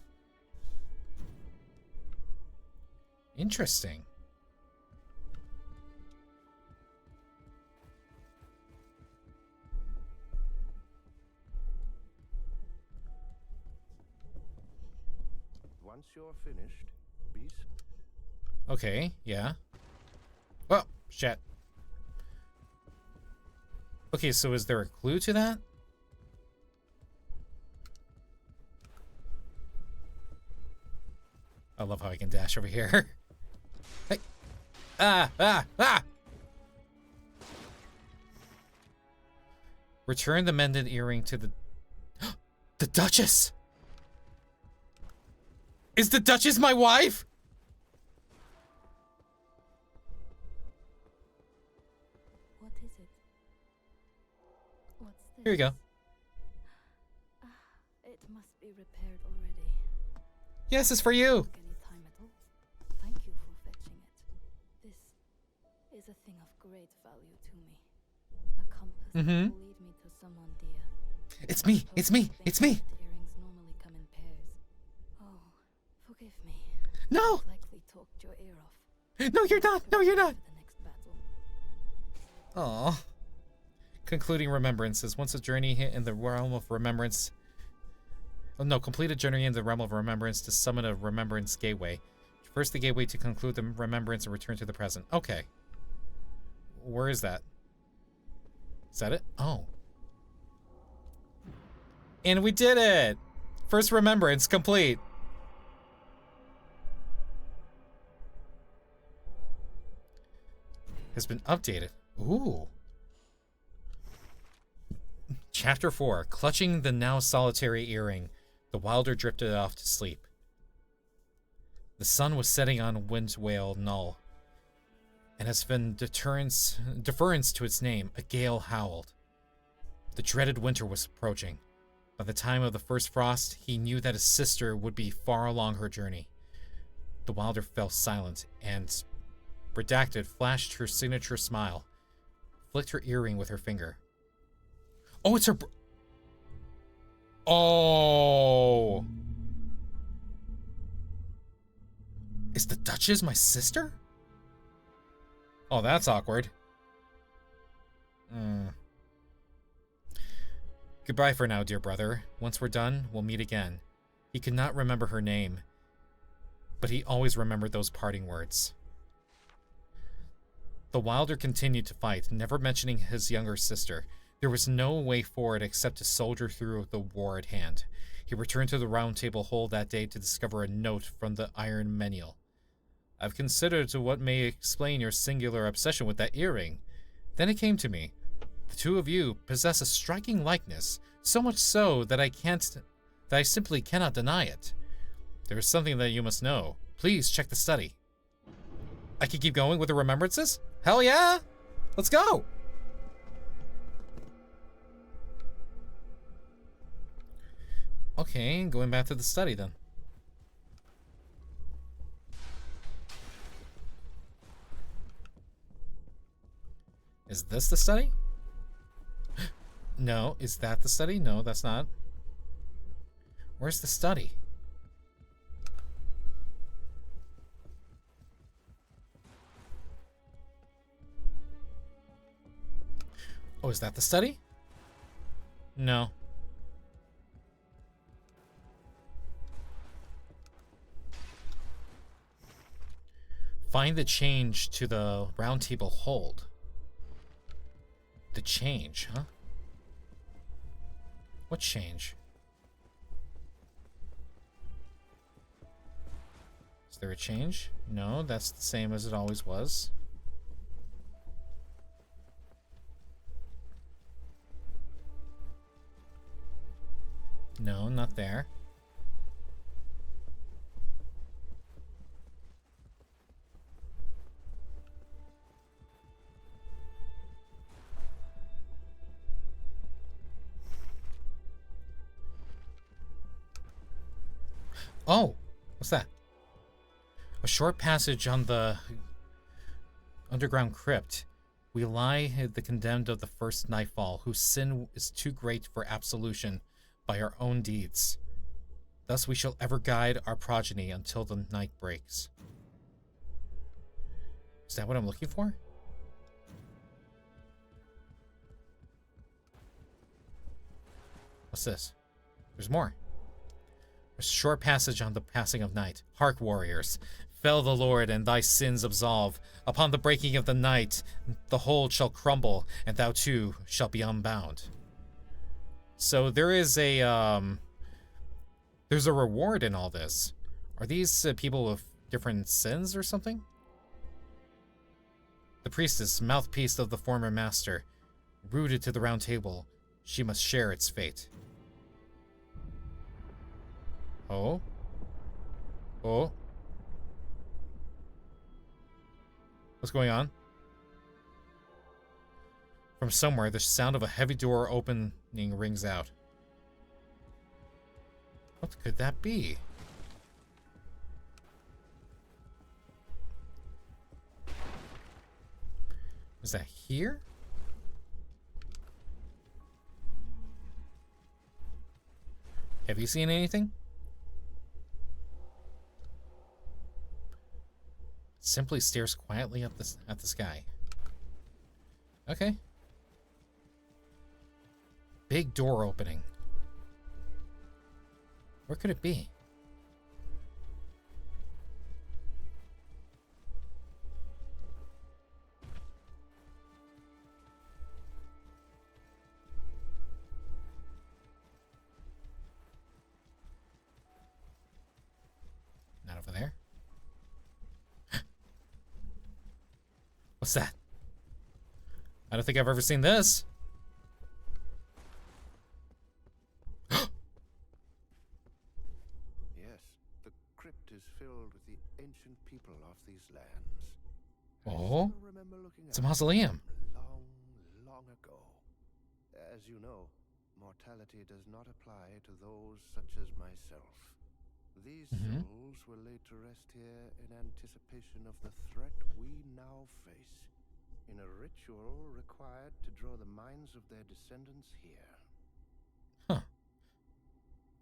Interesting. once you're finished, be Okay, yeah. Oh, shit. Okay, so is there a clue to that? I love how I can dash over here. Hey. Ah! Return the mended earring to the... The Duchess! Is the Duchess my wife? What is it? What's this? Here you go. It must be repaired already. Yes, it's for you. Took any time at all. Thank you for fetching it. This is a thing of great value to me. A compass that will lead me to someone dear. It's me. It's me. It's me. Earrings normally come in pairs. Oh, forgive me. No. I've likely talked your ear off. No, you're not. No, you're not. For the next battle. Aw. Concluding remembrances. Once a journey hit in the realm of remembrance. Oh no, complete a journey in the realm of remembrance to summon a remembrance gateway. Traverse the gateway to conclude the remembrance and return to the present. Okay. Where is that? Is that it? Oh. And we did it! First remembrance complete. Has been updated. Ooh. Chapter 4. Clutching the now solitary earring, the Wilder drifted off to sleep. The sun was setting on Windwale Knoll, and as been deference to its name, a gale howled. The dreaded winter was approaching. By the time of the first frost, he knew that his sister would be far along her journey. The Wilder fell silent, and Redacted flashed her signature smile, flicked her earring with her finger. Oh, it's her Oh! Is the Duchess my sister? Oh, that's awkward. Goodbye for now, dear brother. Once we're done, we'll meet again. He could not remember her name, but he always remembered those parting words. The Wilder continued to fight, never mentioning his younger sister. There was no way forward except to soldier through the war at hand. He returned to the Round Table Hall that day to discover a note from the Iron Menial. I've considered what may explain your singular obsession with that earring. Then it came to me. The two of you possess a striking likeness, so much so that I simply cannot deny it. There is something that you must know. Please check the study. I can keep going with the remembrances? Hell yeah! Let's go! Okay, going back to the study then. Is this the study? No. Is that the study? No, that's not. Where's the study? Oh, is that the study? No. Find the change to the Round Table hold. The change, huh? What change? there a change? No, that's the same as it always was. No, not there. Oh, what's that? A short passage on the underground crypt. We lie the condemned of the first nightfall, whose sin is too great for absolution by our own deeds. Thus we shall ever guide our progeny until the night breaks. Is that what I'm looking for? What's this? There's more. A short passage on the passing of night. Hark, warriors. Fell the Lord, and thy sins absolve. Upon the breaking of the night, the hold shall crumble, and thou too shalt be unbound. So there is a, there's a reward in all this. Are these people with different sins or something? The priestess, mouthpiece of the former master, rooted to the round table, she must share its fate. Oh? Oh? What's going on? From somewhere, the sound of a heavy door opening rings out. What could that be? Is that here? Have you seen anything? Simply stares quietly up at the sky. Okay. Big door opening. Where could it be? Not over there. What's that? I don't think I've ever seen this. Yes, the crypt is filled with the ancient people of these lands. Oh, I still remember looking it's a at mausoleum. them long ago. As you know, mortality does not apply to those such as myself. These souls were laid to rest here in anticipation of the threat we now face, in a ritual required to draw the minds of their descendants here. Huh.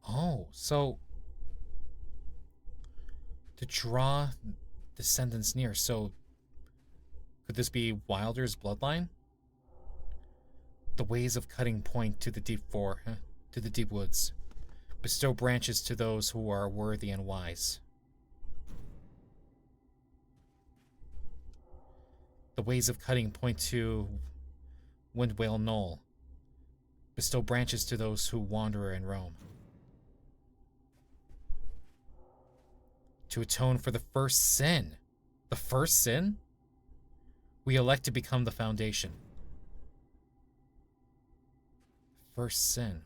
Oh, so to draw descendants near. So could this be Wilder's bloodline? The ways of cutting point to the to the deep woods. Bestow branches to those who are worthy and wise. The ways of cutting point to Windwale Knoll. Bestow branches to those who wander and roam. To atone for the first sin. The first sin? We elect to become the foundation. First sin.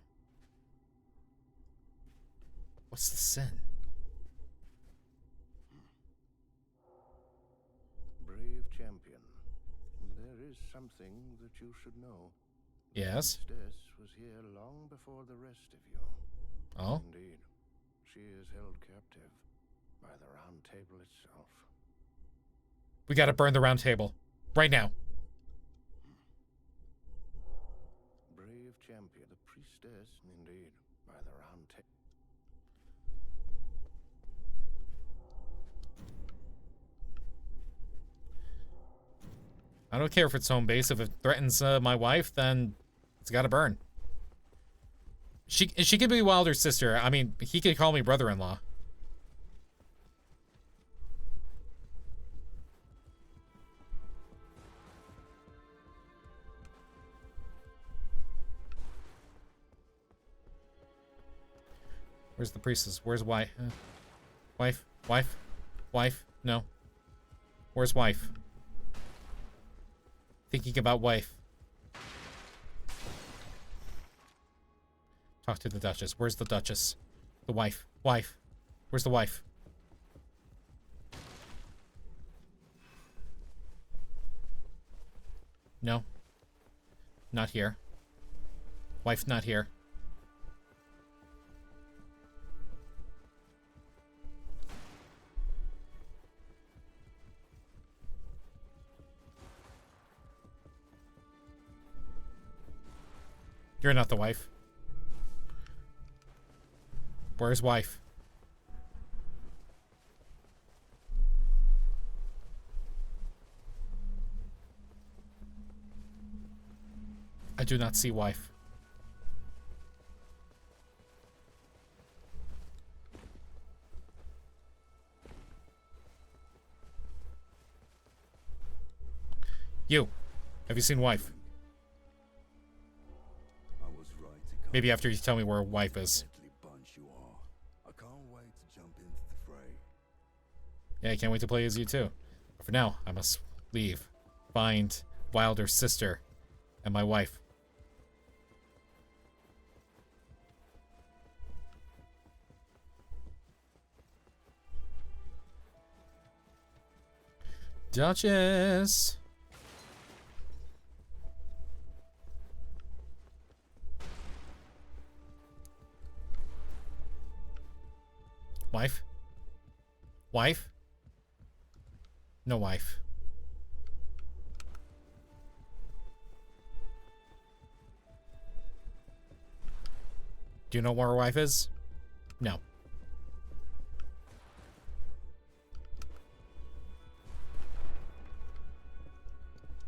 What's the sin? Brave champion, there is something that you should know. Yes? The priestess was here long before the rest of you. Oh? Indeed, she is held captive by the round table itself. We gotta burn the round table. Right now. Brave champion, the priestess, indeed, by the round table. I don't care if it's home base. If it threatens my wife, then it's gotta burn. She could be Wilder's sister. I mean, he could call me brother-in-law. Where's the priestess? Where's wife? Wife? Wife? No. Where's wife? Thinking about wife. Talk to the Duchess. Where's the Duchess? The wife. Wife. Where's the wife? No. Not here. Wife not here. You're not the wife. Where's wife? I do not see wife. You. Have you seen wife? I was right to come. Maybe after you tell me where wife is. Deadly bunch you are. I can't wait to jump into the fray. Yeah, I can't wait to play as you too. But for now, I must leave. Find Wilder's sister and my wife. Duchess! Wife? Wife? No wife. Do you know where her wife is? No.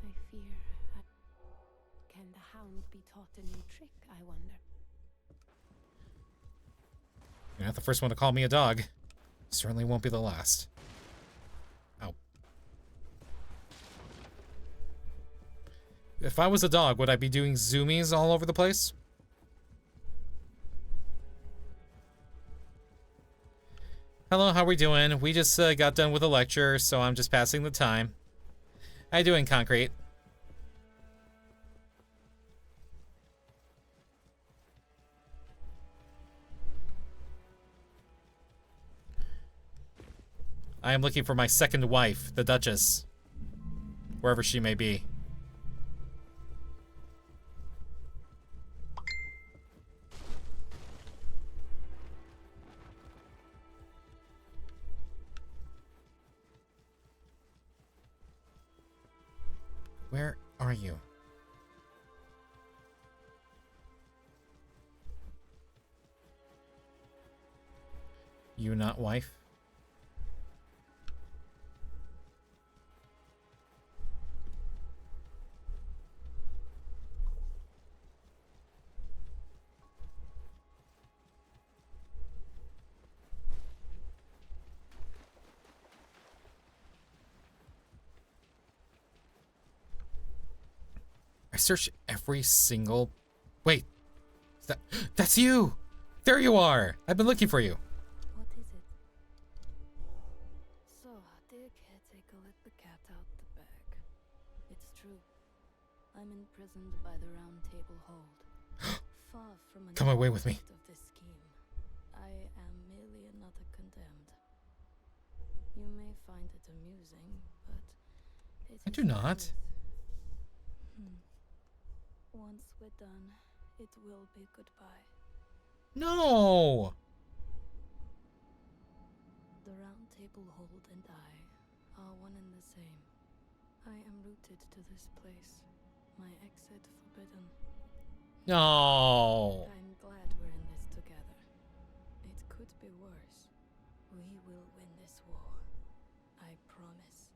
I fear. Can the hound be taught a new trick, I wonder? You're not the first one to call me a dog. Certainly won't be the last. Ow. If I was a dog, would I be doing zoomies all over the place? Hello, how we doing? We just got done with a lecture, so I'm just passing the time. How you doing, Concrete? I am looking for my second wife, the Duchess. Wherever she may be. Where are you? You not wife? I searched every single... Wait. That's you! There you are! I've been looking for you. What is it? So, dear caretaker, let the cat out the bag. It's true. I'm imprisoned by the Round Table Hold. Far from an Come away with me. of this scheme. I am merely another condemned. You may find it amusing, but it I is do the not. truth. Once we're done, it will be goodbye. No! The Round Table Hold and I are one and the same. I am rooted to this place, my exit forbidden. No! I'm glad we're in this together. It could be worse. We will win this war. I promise.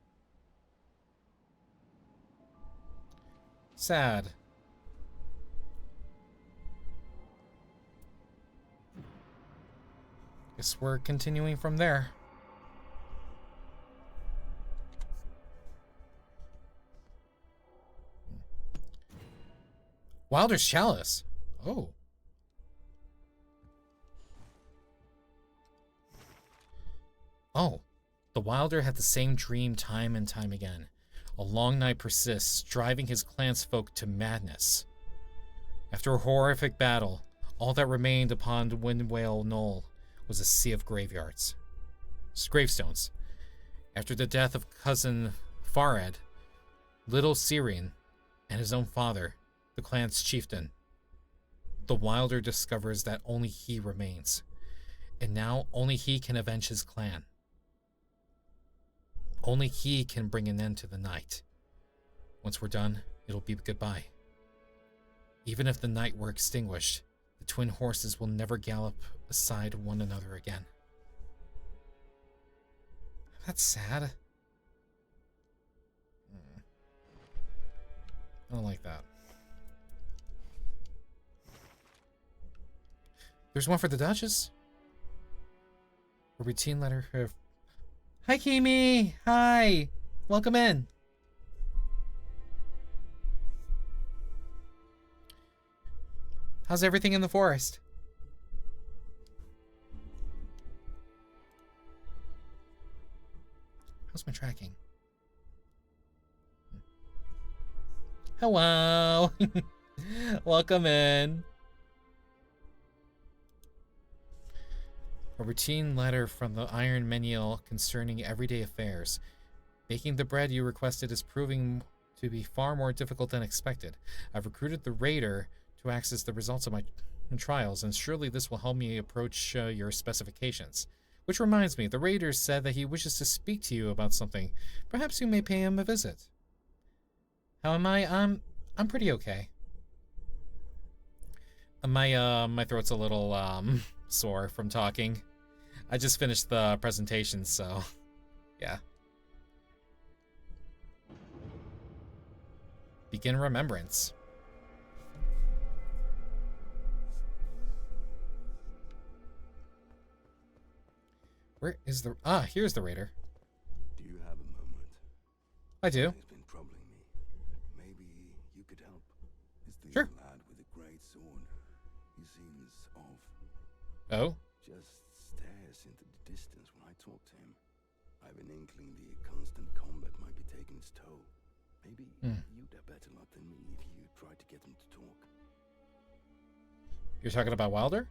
Sad. Guess we're continuing from there. Wilder's Chalice. Oh. Oh. The Wilder had the same dream time and time again. A long night persists, driving his clansfolk to madness. After a horrific battle, all that remained upon Windwale Knoll was a sea of gravestones. After the death of cousin Fared, little Syrian, and his own father, the clan's chieftain, the Wilder discovers that only he remains, and now only he can avenge his clan. Only he can bring an end to the night. Once we're done, it'll be goodbye. Even if the night were extinguished, the twin horses will never gallop beside one another again. That's sad. I don't like that. There's one for the Duchess. A routine letter. Hi, Kimi. Hi. Welcome in. How's everything in the forest? How's my tracking? Hello. Welcome in. A routine letter from the Iron Menial concerning everyday affairs. Baking the bread you requested is proving to be far more difficult than expected. I've recruited the raider to access the results of my trials, and surely this will help me approach your specifications. Which reminds me, the raider said that he wishes to speak to you about something. Perhaps you may pay him a visit. How am I? I'm pretty okay. My throat's a little sore from talking. I just finished the presentation, so yeah. Begin remembrance. Where is the... Ah, here's the raider. Do you have a moment? I do. It's been troubling me. Maybe you could help. It's the Sure. lad with the great sword. He seems off. Oh? Just stares into the distance when I talk to him. I have an inkling the constant combat might be taking its toll. Maybe you'd have better luck than me if you tried to get him to talk. You're talking about Wilder?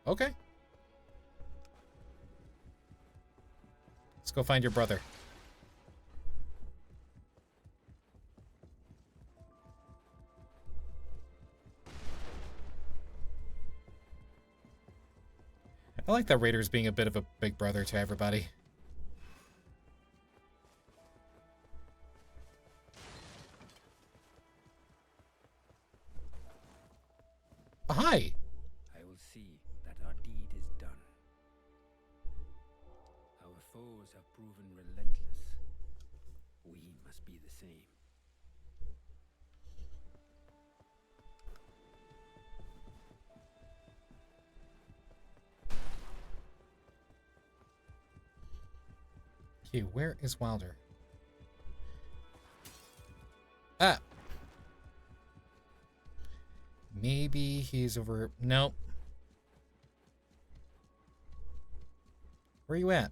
Okay. Let's go find your brother. I like that Raider's being a bit of a big brother to everybody. Oh, hi! I will see that our deed is done. Our foes have proven relentless. We must be the same. Okay, where is Wilder? Ah! Maybe he's over... Nope. Where are you at?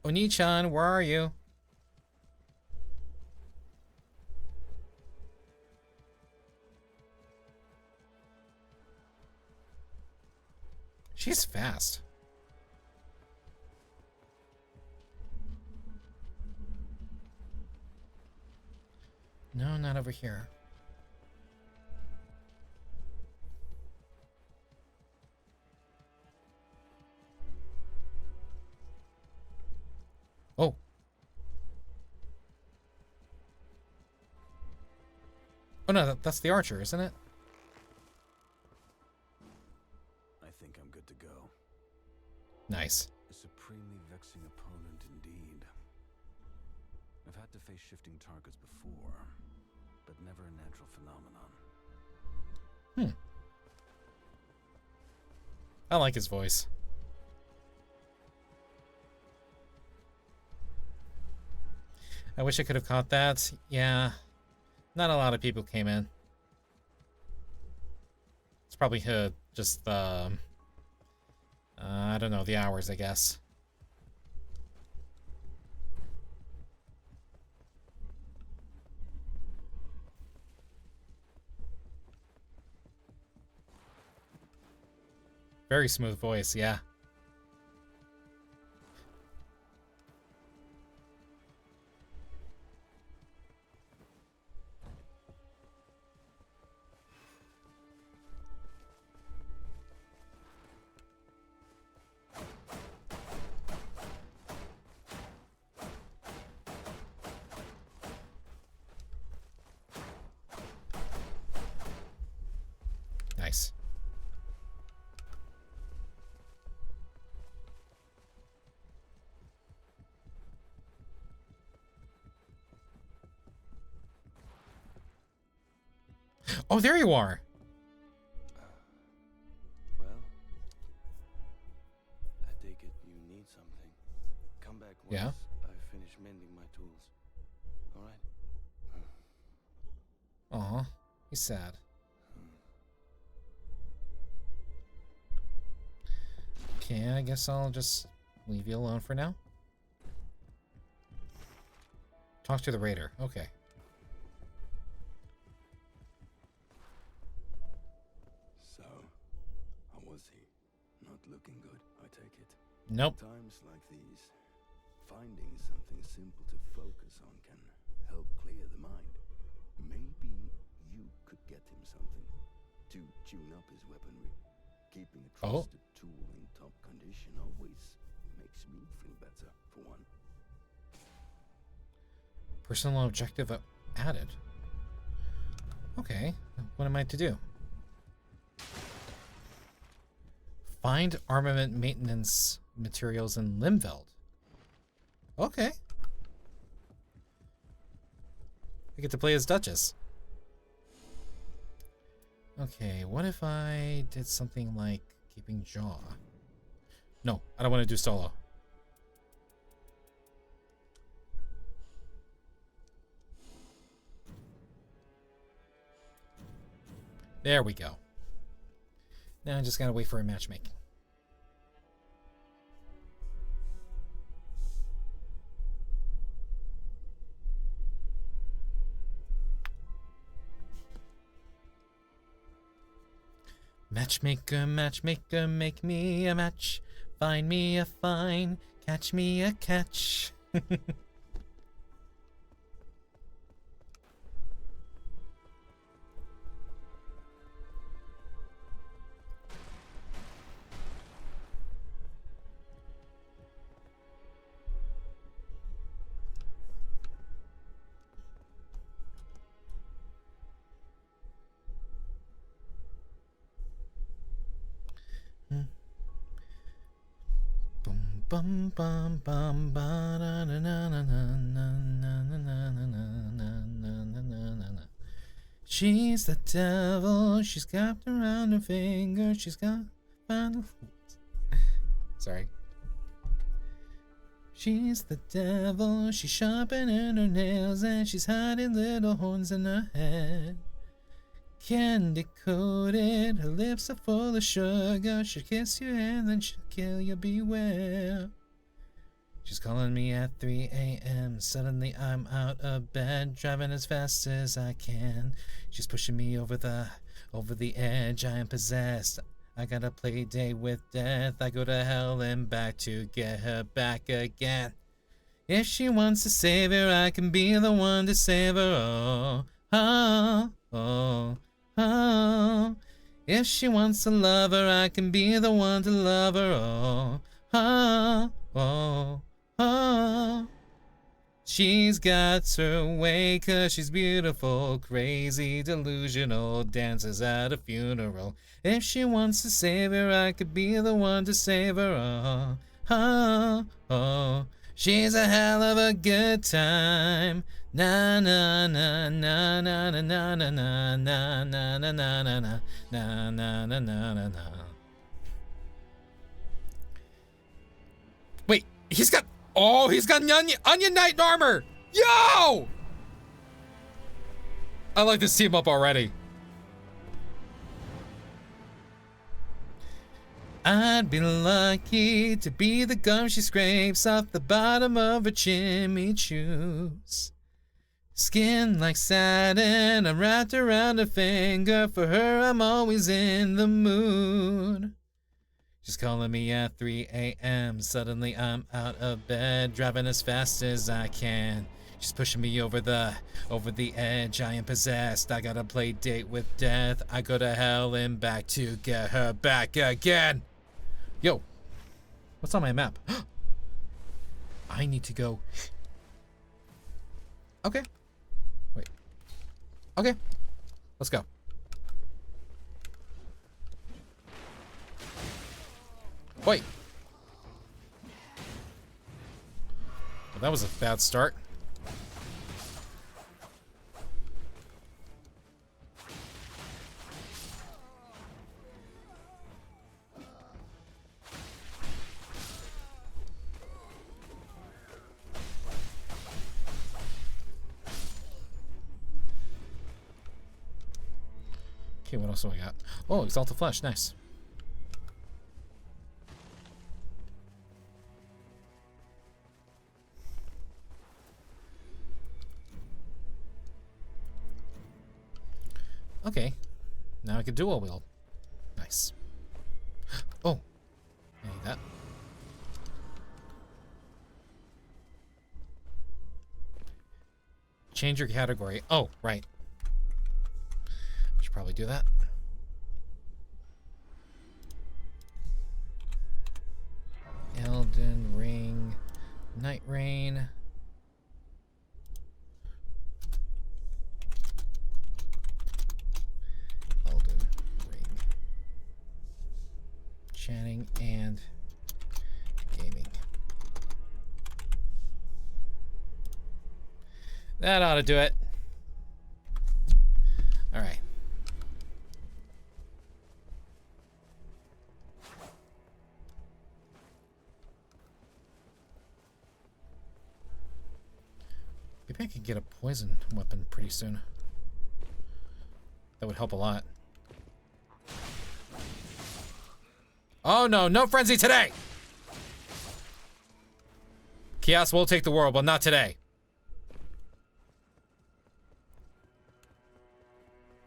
Oni-chan, where are you? She's fast. No, not over here. Oh. Oh no, that's the archer, isn't it? I think I'm good to go. Nice. A supremely vexing opponent indeed. I've had to face shifting targets before, but never a natural phenomenon. I like his voice. I wish I could have caught that. Yeah. Not a lot of people came in. It's probably just I don't know, the hours, I guess. Very smooth voice, yeah. Nice. Oh, there you are. Well, I take it you need something. Come back once Yeah. I've finished mending my tools. All right? Aw, he's sad. Okay, I guess I'll just leave you alone for now. Talk to the raider. Okay. So, how was he? Not looking good, I take it. Nope. Times like these, finding something simple to focus on can help clear the mind. Maybe you could get him something to tune up his weaponry. Keeping a trusted tool in top condition always makes me feel better, for one. Personal objective added. Okay, what am I to do? Find armament maintenance materials in Limveld. Okay. I get to play as Duchess. Okay, what if I did something like keeping jaw? No, I don't want to do solo. There we go. Now I just gotta wait for a matchmaking. Matchmaker, matchmaker, make me a match. Find me a fine, catch me a catch. Bum bum bum ba na na na na na na na na na na na. She's the devil. She's got around her finger. She's got final. Sorry. She's the devil. She's sharpening her nails and she's hiding little horns in her head. Candy coated, her lips are full of sugar. She'll kiss you and then she'll kill you, beware. She's calling me at 3 a.m. Suddenly I'm out of bed, driving as fast as I can. She's pushing me over the edge. I am possessed. I gotta play day with death. I go to hell and back to get her back again. If she wants a savior, I can be the one to save her. Oh, oh, oh. Oh, if she wants a lover, I can be the one to love her. Oh, oh, oh, oh. She's got her way 'cause she's beautiful, crazy, delusional, dances at a funeral. If she wants a savior, I could be the one to save her. Oh, oh, oh. She's a hell of a good time. Na na na na na na na na na na na na na na na na na na na na. Wait, he's got onion knight armor. Yo! I like this team up already. I'd be lucky to be the gum she scrapes off the bottom of her chimney shoes. Skin like satin, I'm wrapped around her finger. For her, I'm always in the mood. She's calling me at 3 a.m. Suddenly I'm out of bed, driving as fast as I can. She's pushing me over the edge. I am possessed. I gotta play date with death. I go to hell and back to get her back again. Yo, what's on my map? I need to go. Okay. Wait. Okay. Let's go. Wait. Well, that was a bad start. Okay, what else do I got? Oh, Exalted Flesh, nice. Okay, now I can dual wield. Nice. Oh, I need that. Change your category. Oh, right. I should probably do that. Elden Ring, Night Rain. Elden Ring. Chanting and gaming. That ought to do it. All right. Maybe I could get a poison weapon pretty soon. That would help a lot. Oh no, no frenzy today! Chaos will take the world, but not today.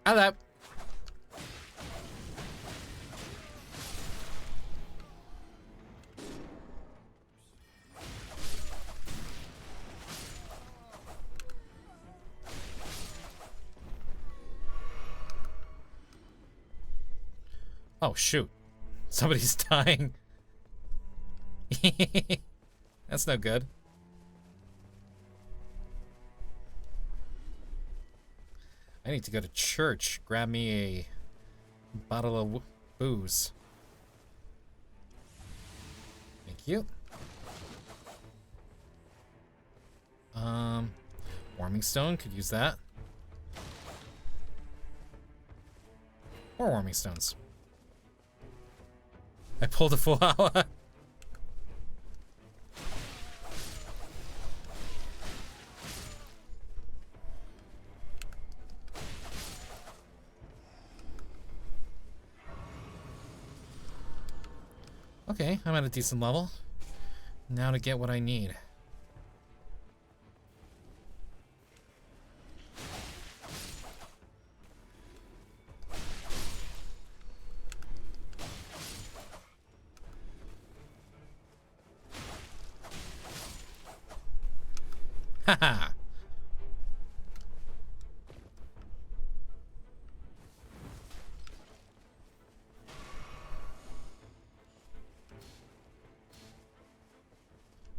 Hello. Oh shoot. Somebody's dying. That's no good. I need to go to church. Grab me a bottle of booze. Thank you. Warming stone, could use that. More warming stones. I pulled a full hour. Okay, I'm at a decent level. Now to get what I need. Haha.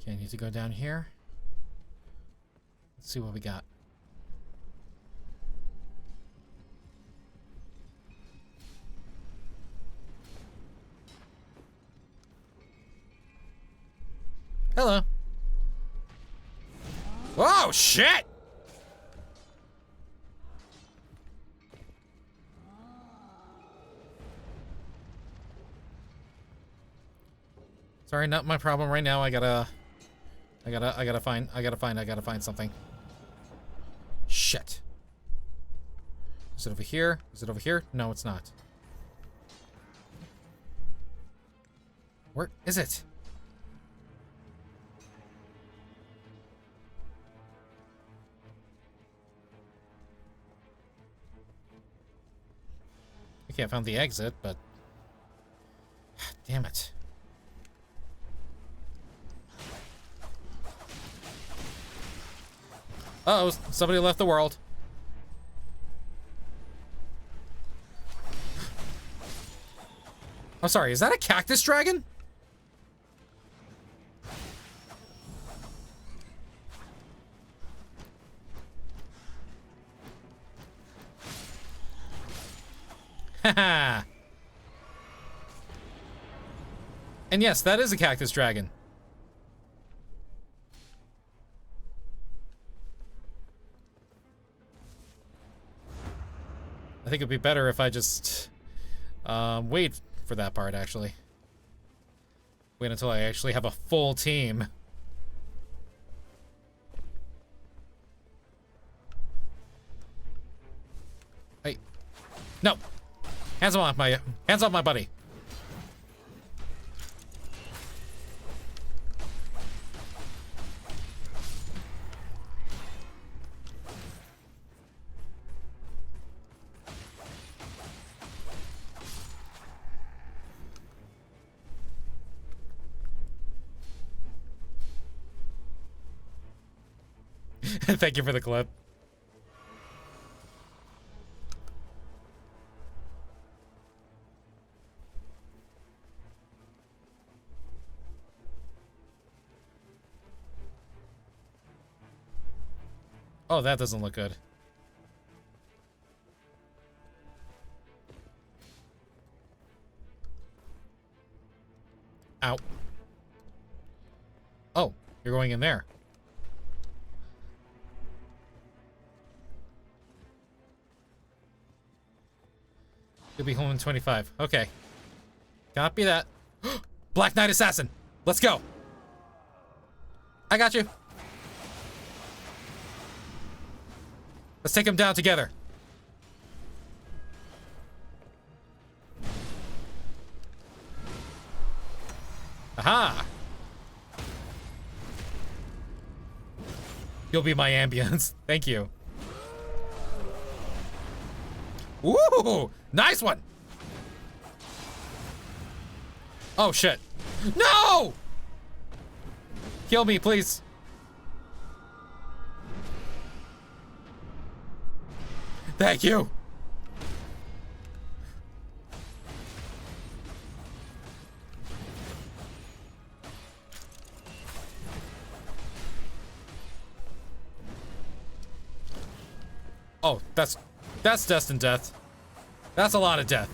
Okay, I need to go down here. Let's see what we got. Hello. Oh, shit! Sorry, not my problem right now. I gotta find something. Shit. Is it over here? Is it over here? No, it's not. Where is it? Okay, I found the exit, but Damn it. Uh-oh, somebody left the world. I'm sorry, is that a cactus dragon? Haha. And yes, that is a cactus dragon. I think it'd be better if I just wait for that part, actually. Wait until I actually have a full team. Hey. No! Hands off my buddy. Thank you for the clip. Oh, that doesn't look good. Ow. Oh, you're going in there. You'll be home in 25. Okay. Copy that. Black Knight Assassin. Let's go. I got you. Let's take him down together. Aha. You'll be my ambience. Thank you. Ooh, nice one. Oh shit. No! Kill me, please. Thank you. Oh, that's destined death. That's a lot of death.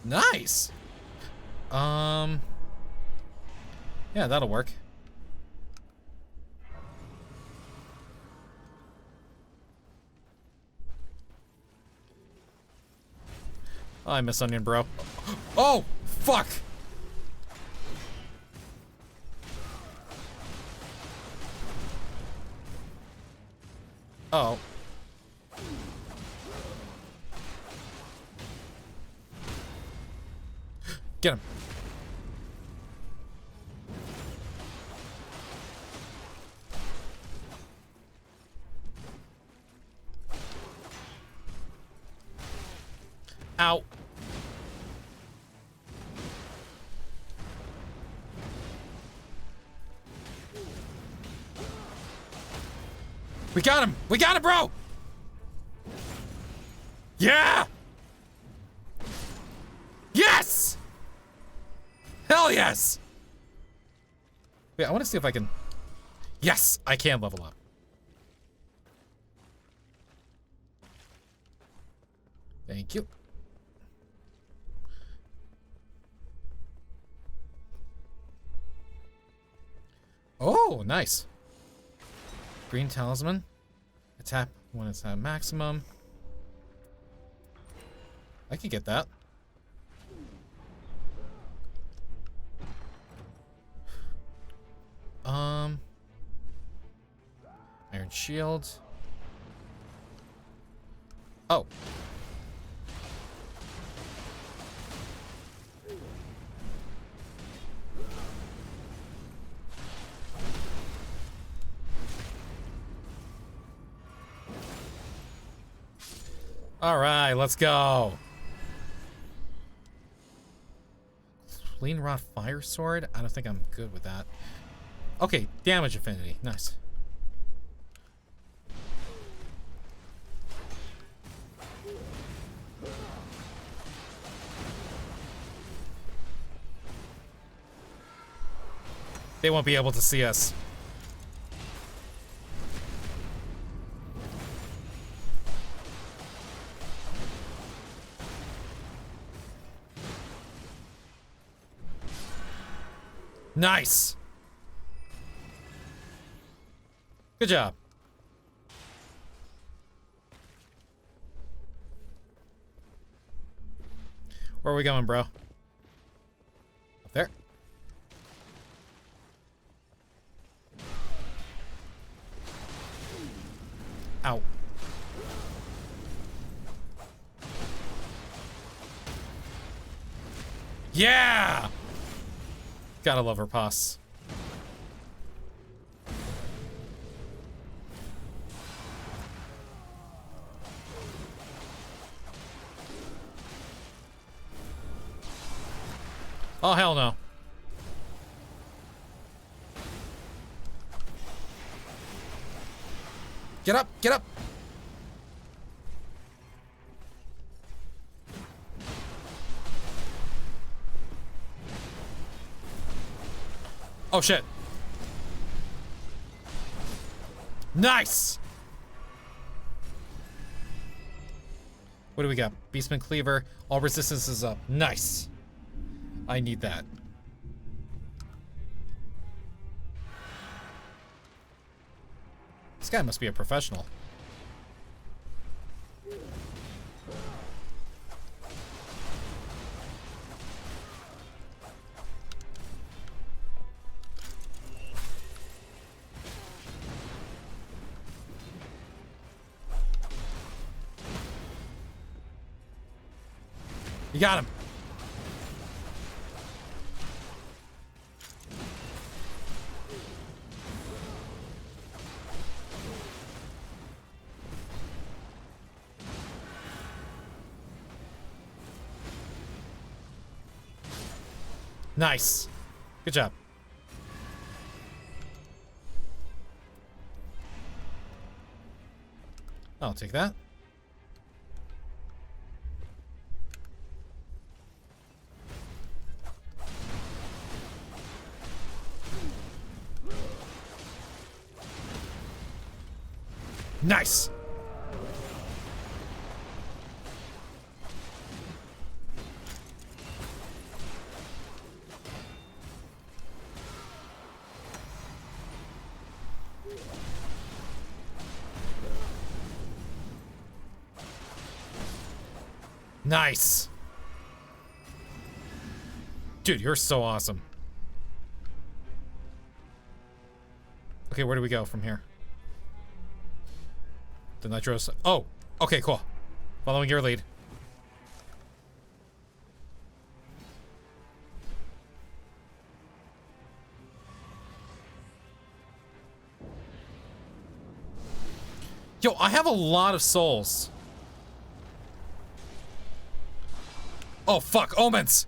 Nice. Yeah, that'll work. Oh, I miss Onion, bro. Oh, fuck. Oh. Get him. Ow. We got him! We got him, bro! Yeah! Yes! Hell yes! Wait, I want to see if I can... Yes! I can level up. Thank you. Oh, nice. Green talisman. Attack when it's at maximum. I could get that. Iron shield. Oh. All right, let's go. Clean Rod Fire Sword? I don't think I'm good with that. Okay, damage affinity. Nice. They won't be able to see us. Nice. Good job. Where are we going, bro? Up there. Ow. Yeah! Gotta love her pus. Oh, hell no. Get up, get up. Oh, shit. Nice. What do we got? Beastman Cleaver. All resistance is up. Nice. I need that. This guy must be a professional. You got him. Nice. Good job. I'll take that. Nice. Nice. Dude, you're so awesome. Okay, where do we go from here? The Nitros. Oh, okay, cool. Following your lead. Yo, I have a lot of souls. Oh, fuck. Omens.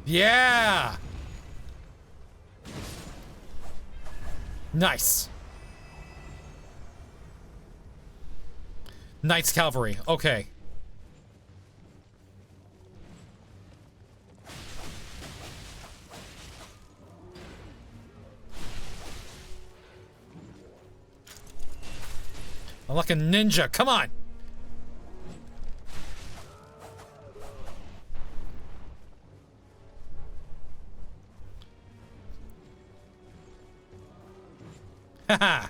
Yeah. Nice. Knights Cavalry. Okay. I'm like a ninja. Come on. Haha.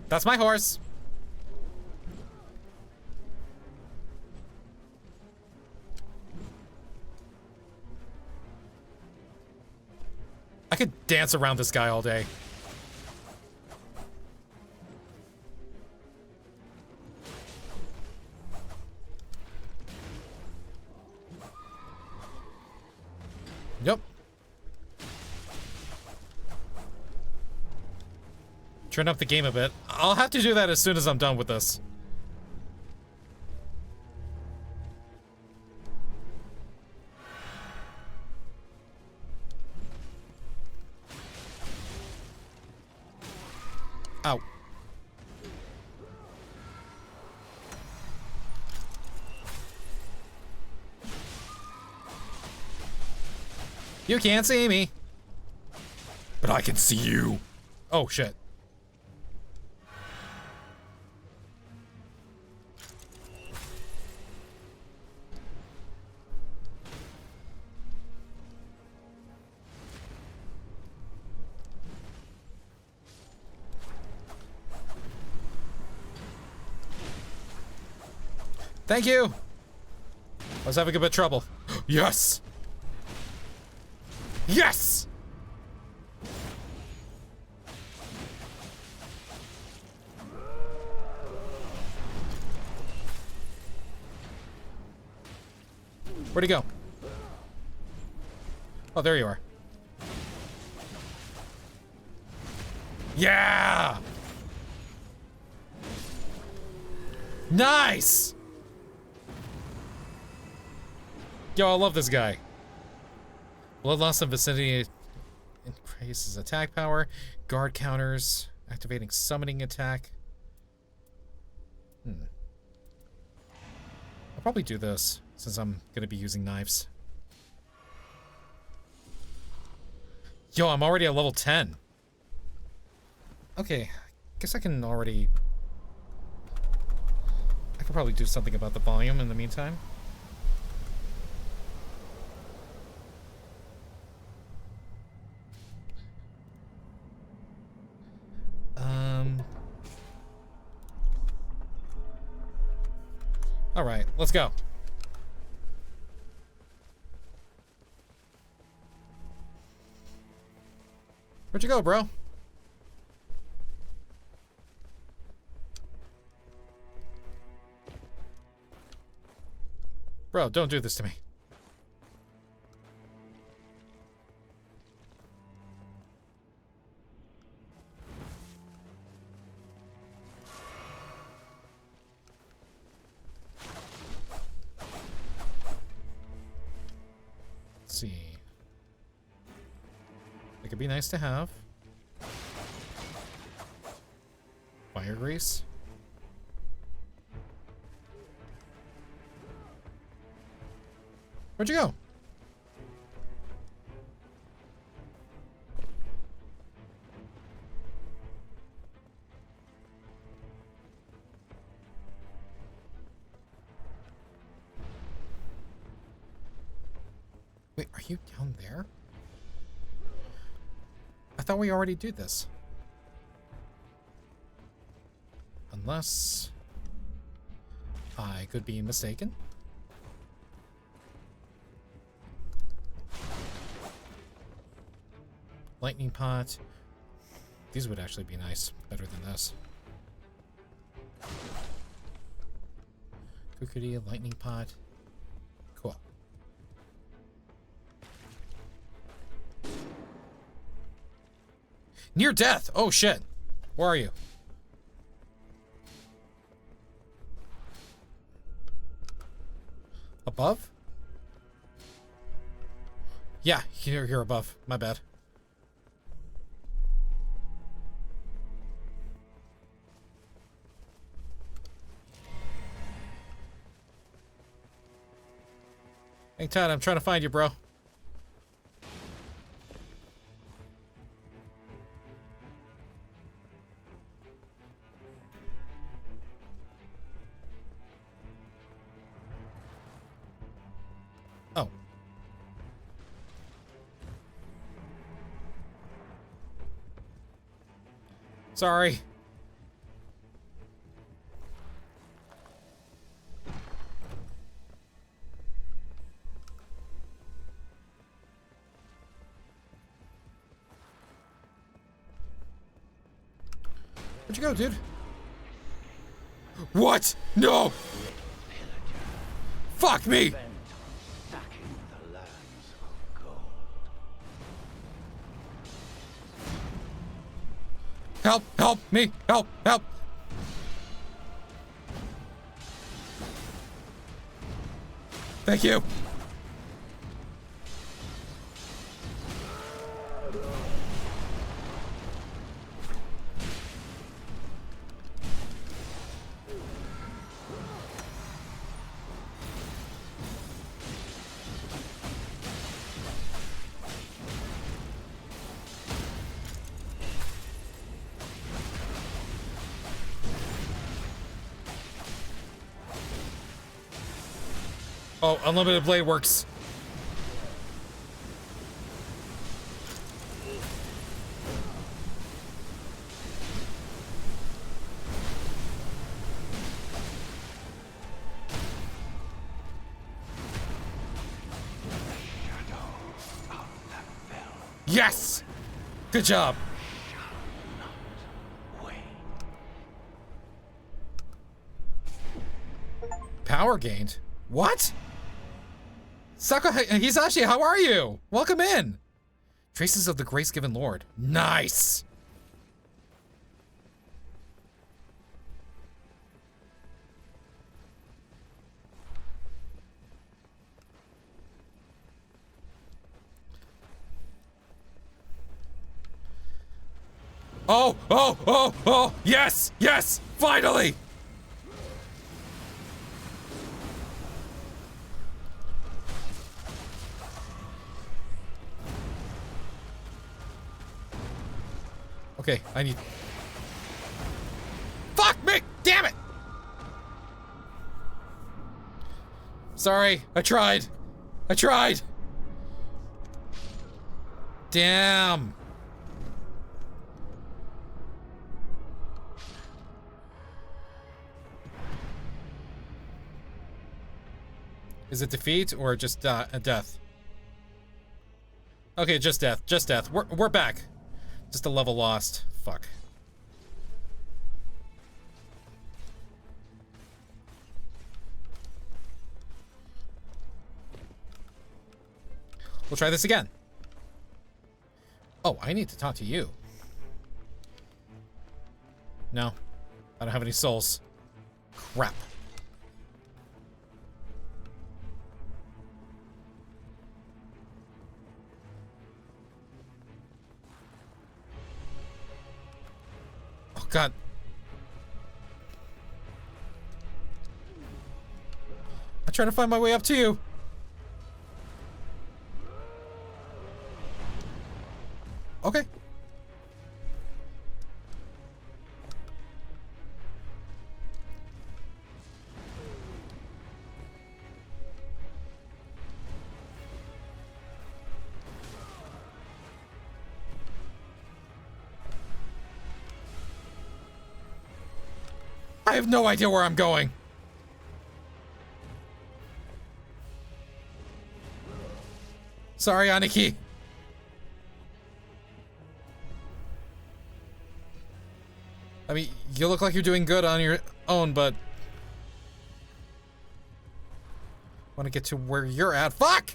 That's my horse. I could dance around this guy all day. Yep. Turn up the game a bit. I'll have to do that as soon as I'm done with this. Ow. You can't see me. But I can see you. Oh, shit. Thank you! I was having a bit of trouble. Yes! Yes! Where'd he go? Oh, there you are. Yeah! Nice! Yo, I love this guy. Blood loss in vicinity increases attack power. Guard counters. Activating summoning attack. I'll probably do this, since I'm gonna be using knives. Yo, I'm already at level 10. Okay, guess I can already... I could probably do something about the volume in the meantime. All right, let's go. Where'd you go, bro? Bro, don't do this to me. Let's see. It could be nice to have. Fire grease. Where'd you go? Wait, are you down there? I thought we already did this. Unless I could be mistaken. Lightning pot. These would actually be nice. Better than this. Kukuri, lightning pot. Cool. Near death! Oh shit! Where are you? Above? Yeah, you're above. My bad. Hang tight, I'm trying to find you, bro. Oh. Sorry. Where'd you go, dude? What? No! Fuck me! Help! Help me! Help! Help! Thank you! Oh, unlimited blade works. Yes! Good job. Power gained? What? Sako, Hisashi, how are you? Welcome in. Traces of the grace-given Lord. Nice. Oh, oh, oh, oh, yes, yes, finally. Okay, I need... Fuck me! Damn it! Sorry, I tried. I tried. Damn. Is it defeat or just a death? Okay, just death. Just death. We're back. Just a level lost. Fuck. We'll try this again. Oh, I need to talk to you. No. I don't have any souls. Crap. Oh, God. I'm trying to find my way up to you. Okay. I have no idea where I'm going. Sorry, Aniki. I mean, you look like you're doing good on your own, but... want to get to where you're at. Fuck!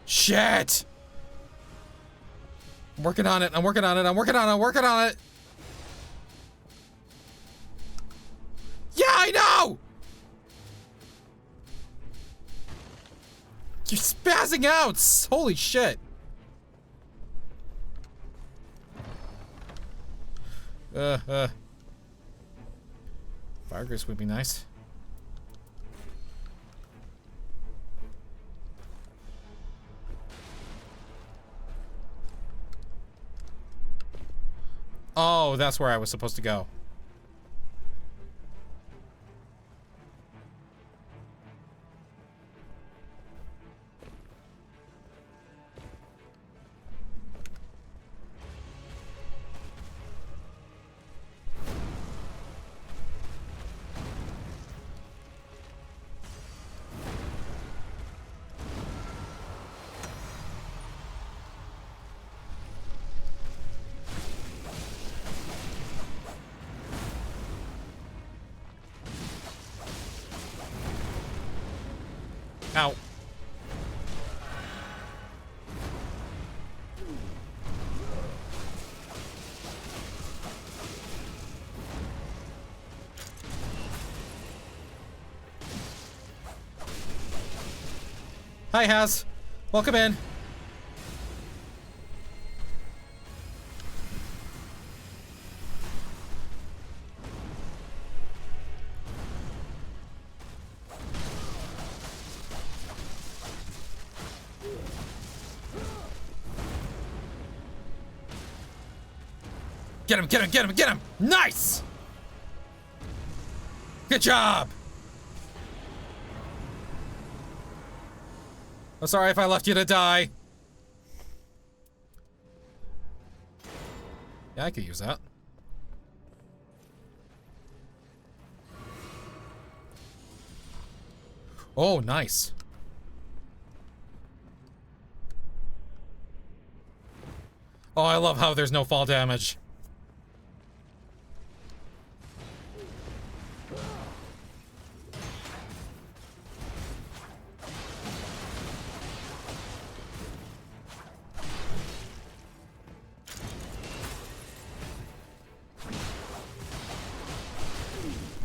Shit! I'm working on it. I'm working on it. I'm working on it. I'm working on it. Yeah, I know! You're spazzing out! Holy shit. Fire Grace would be nice. Oh, that's where I was supposed to go. Ow. Hi, Haz. Welcome in. Get him, get him, get him, get him! Nice! Good job! I'm sorry if I left you to die. Yeah, I could use that. Oh, nice. Oh, I love how there's no fall damage.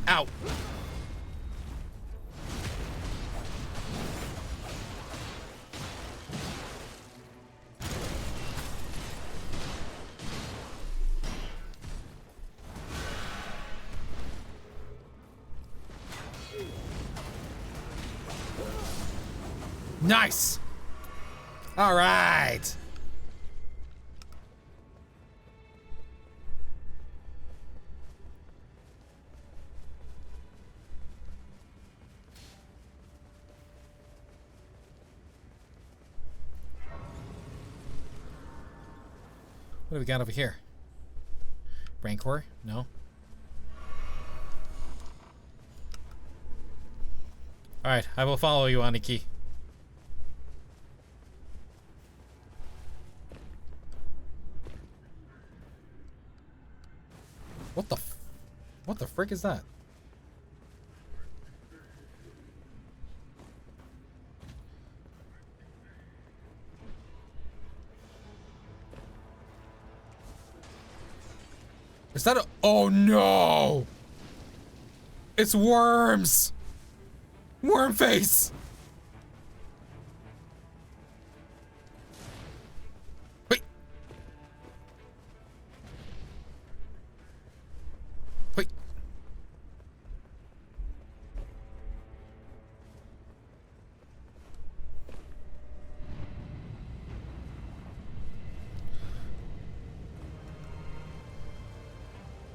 Ow. Nice. All right. What do we got over here? Rancor? No. Alright, I will follow you, Aniki. What the frick is that? Is that a— oh no! It's worms! Worm face! Wait! Wait!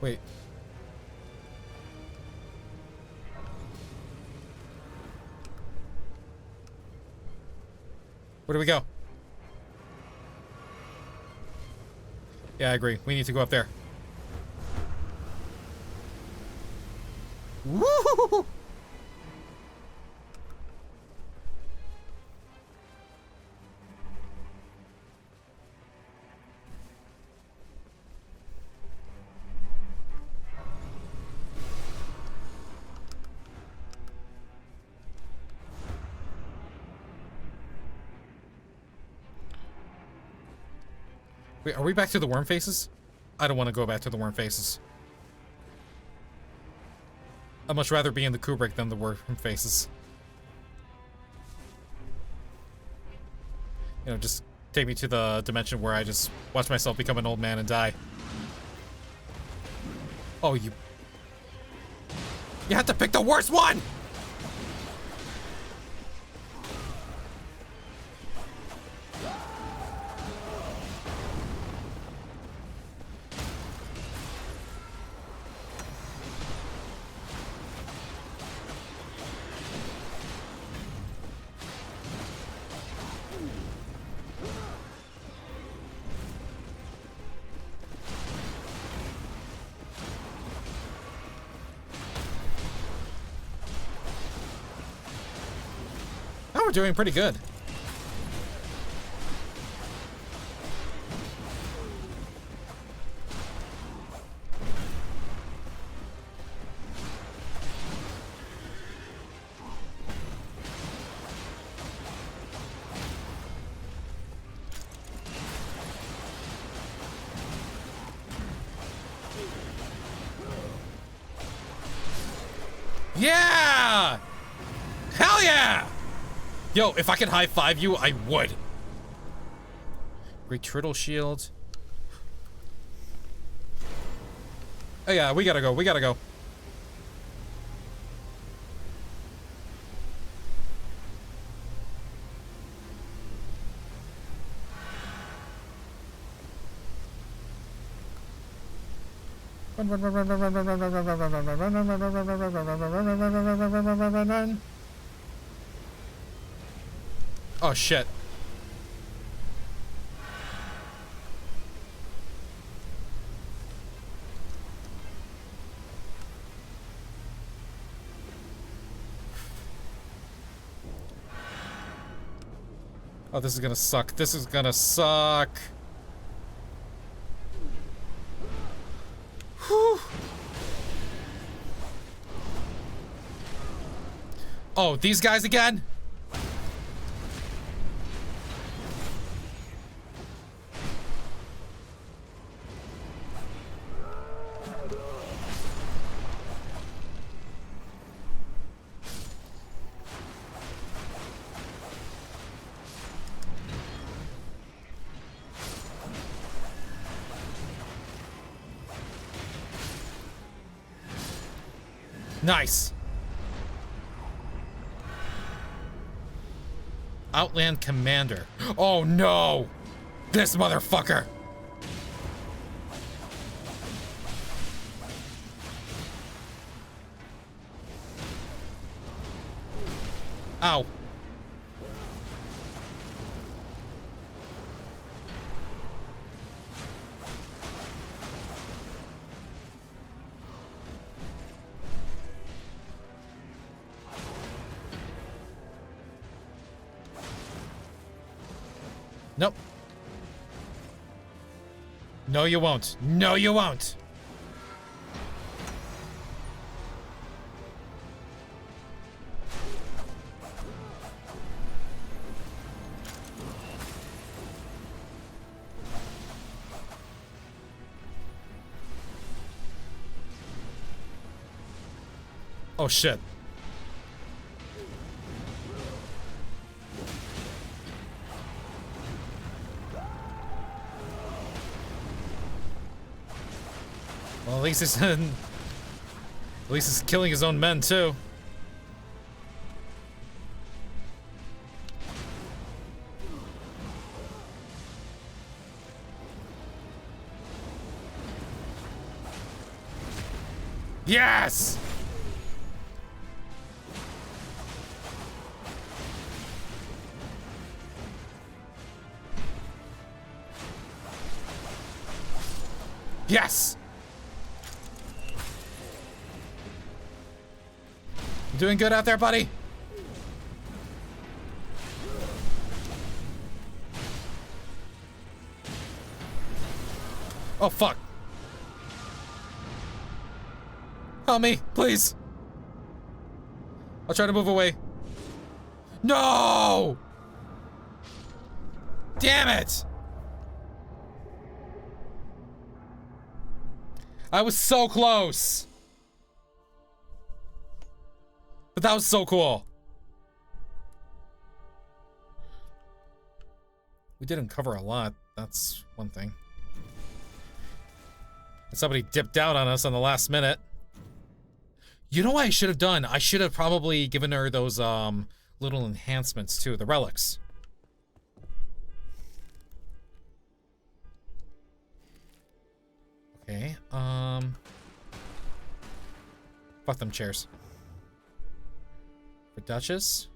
Wait. Where do we go? Yeah, I agree. We need to go up there. Woo! Wait, are we back to the worm faces? I don't want to go back to the worm faces. I'd much rather be in the Kubrick than the worm faces. You know, just take me to the dimension where I just watch myself become an old man and die. Oh, you have to pick the worst one! We're doing pretty good. Yeah! Hell yeah! Yo, if I could high five you, I would. Great turtle shield. Oh yeah, we gotta go, we gotta go. Oh shit. Oh, this is gonna suck. This is gonna suck. Whew. Oh, these guys again? Nice. Outland Commander. Oh no! This motherfucker! Ow. Nope. No, you won't. No, you won't. Oh, shit. Well, at least he's killing his own men too. Yes! Yes! You doing good out there, buddy? Oh, fuck. Help me, please. I'll try to move away. No! Damn it! I was so close. But that was so cool. We didn't cover a lot. That's one thing. And somebody dipped out on us on the last minute. You know what I should have done? I should have probably given her those little enhancements too, the relics. Okay, fuck them chairs. For Duchess.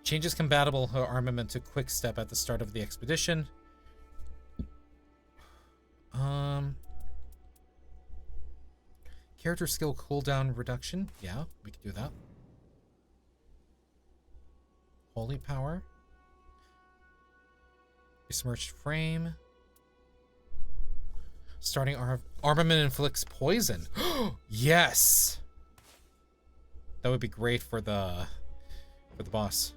Changes compatible her armament to quick step at the start of the expedition. Character skill cooldown reduction. Yeah, we could do that. Holy power. Besmirched frame. Starting armament inflicts poison. Yes. That would be great for the boss.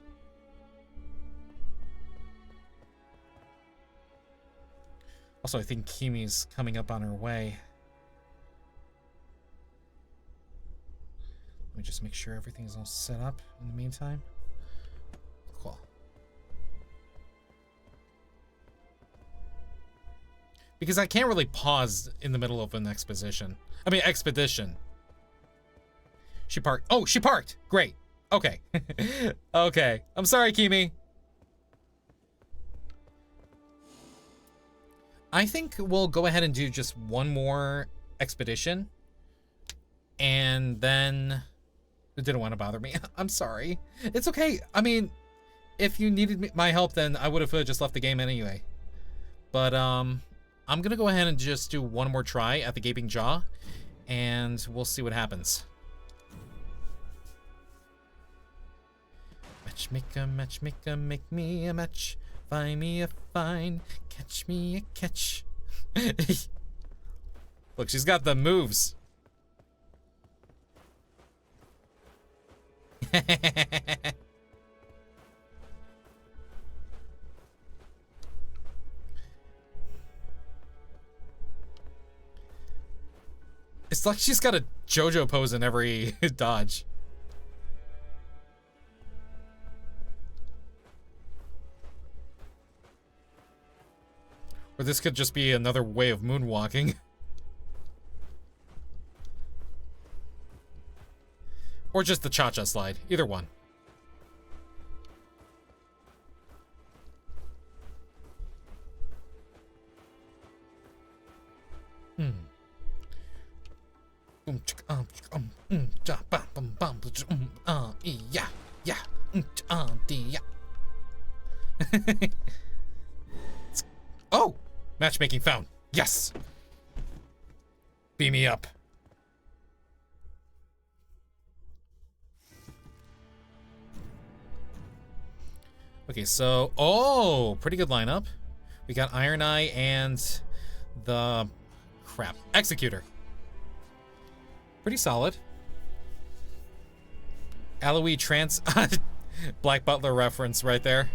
Also, I think Kimi's coming up on her way. Let me just make sure everything is all set up in the meantime. Cool. Because I can't really pause in the middle of an expedition. She parked. Oh, she parked! Great. Okay. Okay. I'm sorry, Kimi. I think we'll go ahead and do just one more expedition. And then... It didn't want to bother me. I'm sorry. It's okay. I mean, if you needed my help, then I would have just left the game anyway. But, I'm gonna go ahead and just do one more try at the Gaping Jaw. And we'll see what happens. Matchmaker, make me a match. Find me a find. Catch me a catch. Look, she's got the moves. It's like she's got a JoJo pose in every dodge. Or this could just be another way of moonwalking. Or just the cha-cha slide. Either one. Oh! Matchmaking found. Yes! Beam me up. Okay, so... Oh! Pretty good lineup. We got Iron Eye and the... Crap. Executor. Pretty solid. Aloe Trance... Black Butler reference right there.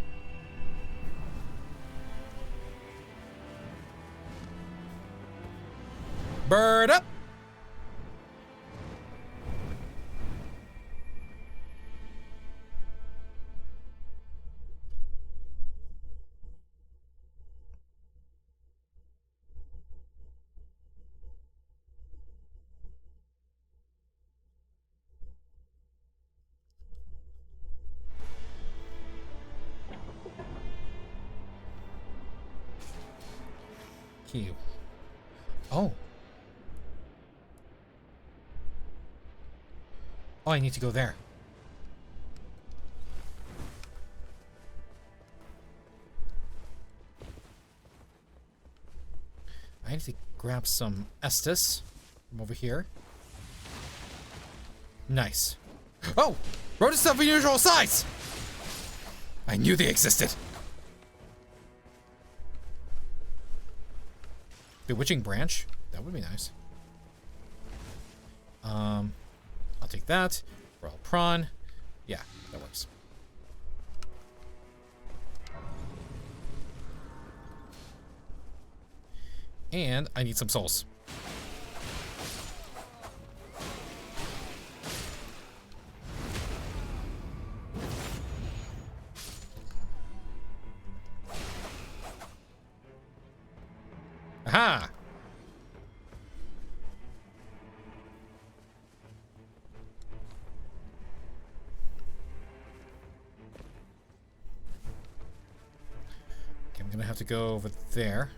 Bird up! Key. Oh. Oh, I need to go there. I need to grab some Estus from over here. Nice. Oh! Rodents of unusual size! I knew they existed. Bewitching Branch? That would be nice. I'll take that. Royal Prawn. Yeah, that works. And I need some souls. Aha! Okay, I'm gonna have to go over there.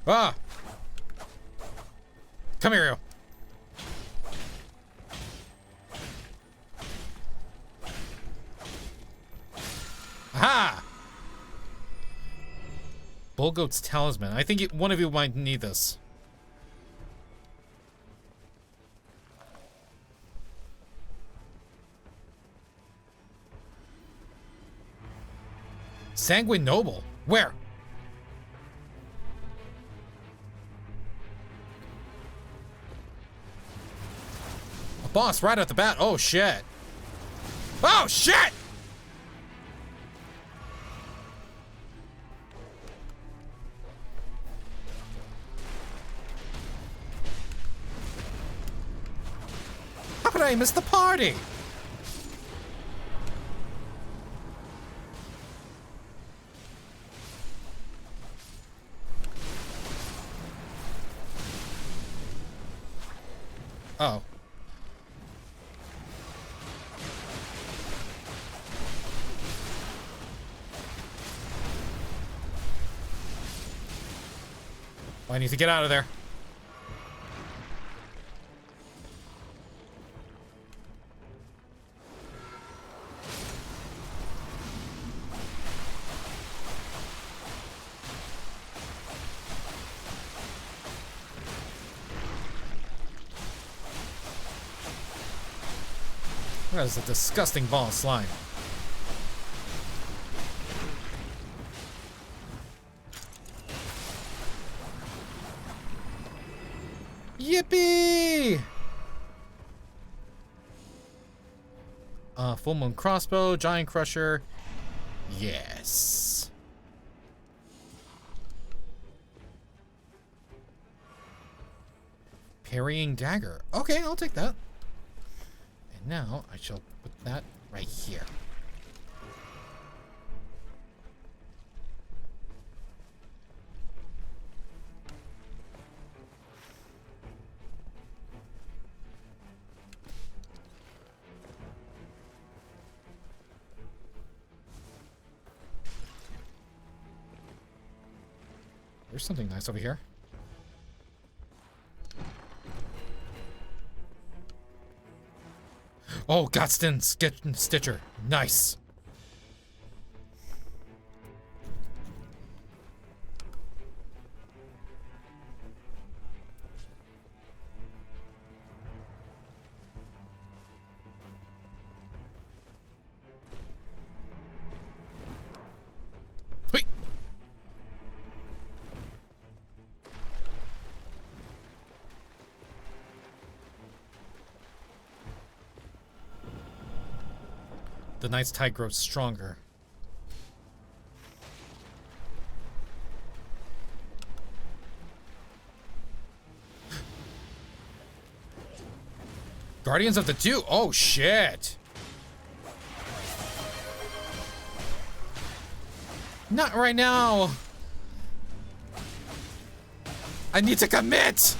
Ah! Come here, you. Aha! Bullgoat's Talisman. I think one of you might need this. Sanguine Noble. Where? A boss right at the bat. Oh, shit. Oh, shit! Ray missed the party! Oh. Well, I need to get out of there. That is a disgusting ball of slime. Yippee! Full moon crossbow, giant crusher. Yes. Parrying dagger. Okay, I'll take that. And now I shall put that right here. There's something nice over here. Oh, Godston Stitcher. Nice. Wait. The night's tide grows stronger. Guardians of the Dew. Oh, shit. Not right now. I need to commit.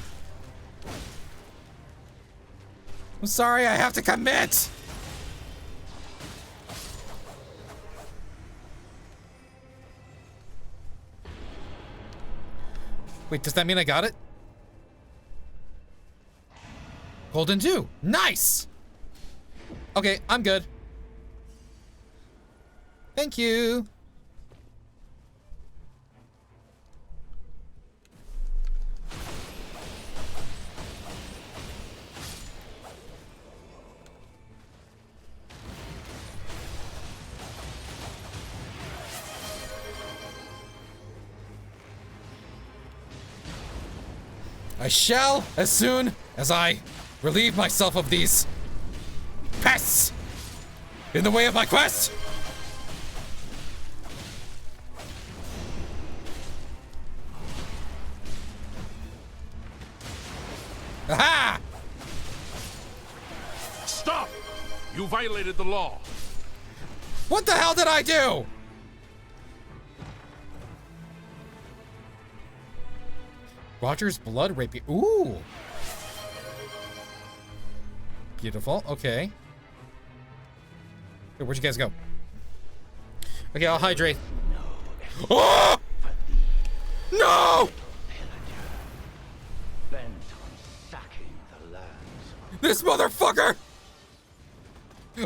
I'm sorry, I have to commit. Wait, does that mean I got it? Golden Dew. Nice! Okay, I'm good. Thank you. I shall, as soon as I relieve myself of these pests in the way of my quest. Aha! Stop! You violated the law. What the hell did I do? Roger's blood rapier. Ooh. Beautiful. Okay. Hey, where'd you guys go? Okay, I'll hydrate. Oh! No! Bent on sacking the lands. This motherfucker!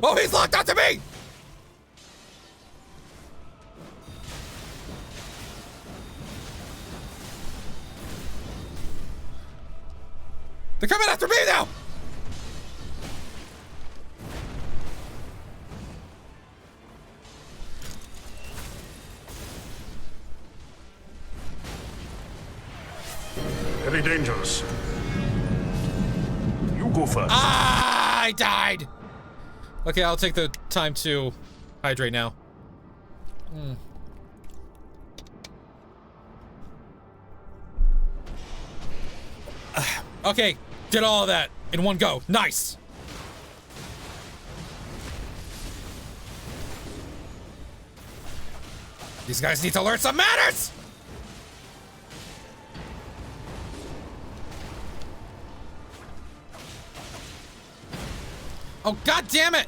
Oh, he's locked onto me! They're coming after me now! Very dangerous. You go first. Ah, I died! Okay, I'll take the time to hydrate now. Okay, did all of that in one go. Nice! These guys need to learn some manners! Oh, god damn it!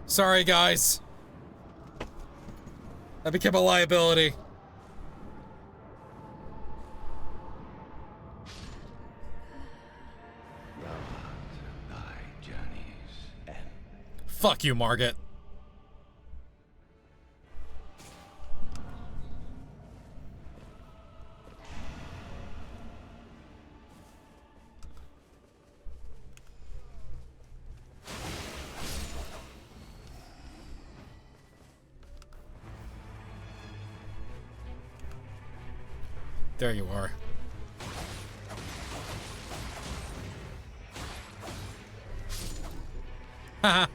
Sorry, guys. I became a liability. Thy journey's end. Fuck you, Margaret. There you are. Haha.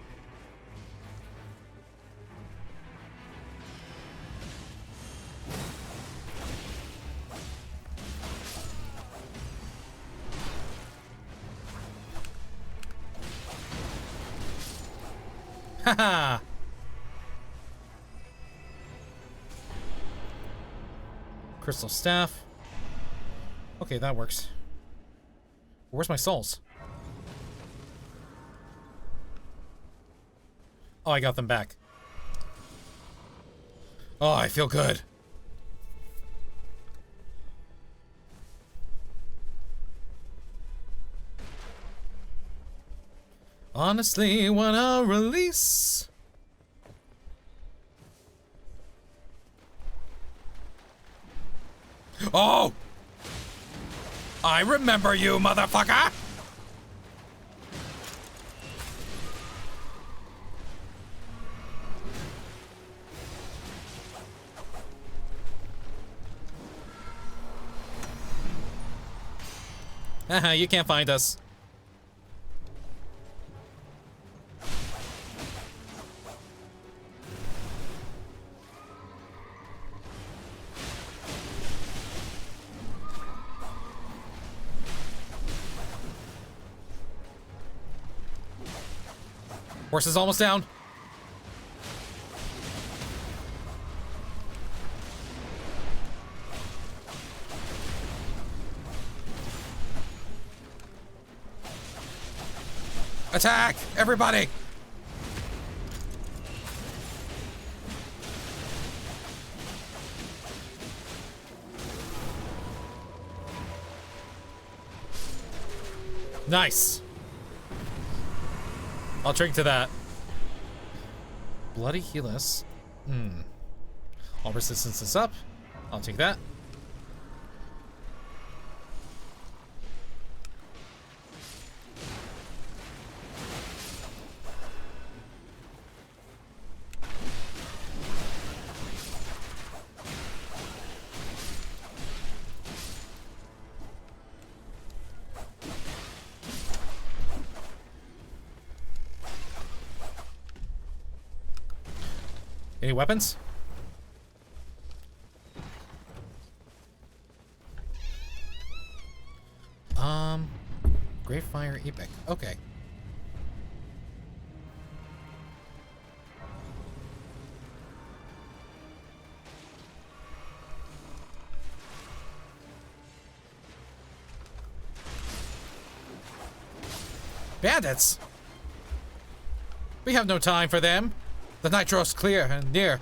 Haha. Crystal staff. Okay, that works. Where's my souls? Oh, I got them back. Oh, I feel good. Honestly, wanna release. Oh! I remember you, motherfucker! Haha, you can't find us. Horse is almost down. Attack! Everybody! Nice! I'll drink to that. Bloody Healus. All resistance is up. I'll take that. Any weapons? Great Fire Epic. Okay. Bandits! We have no time for them. The nitro's clear and near.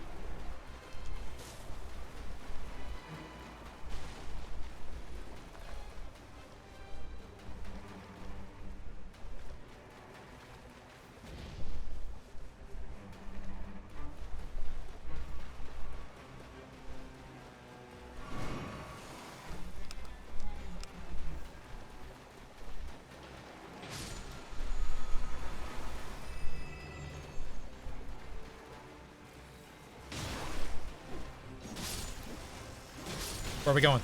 Where are we going?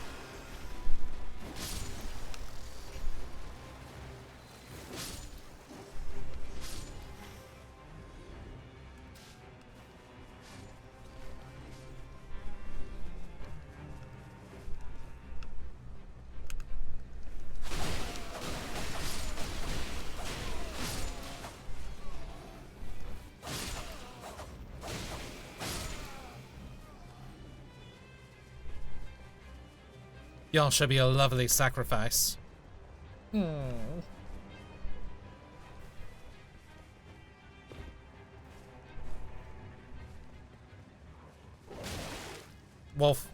Y'all should be a lovely sacrifice. Wolf.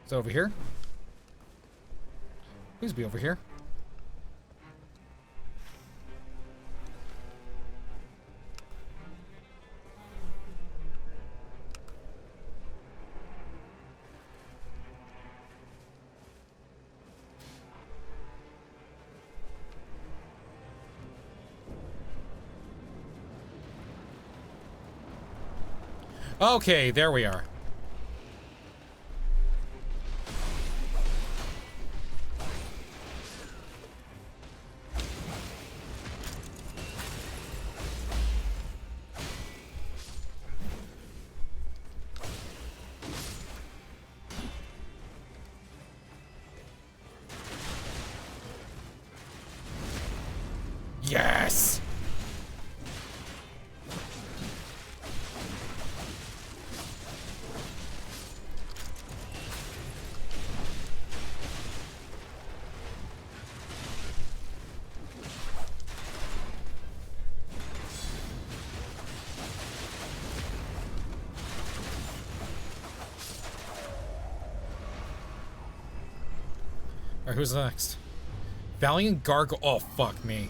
It's over here. Please be over here. Okay, there we are. Yes! Alright, who's next? Valiant Gargoyle. Oh, fuck me.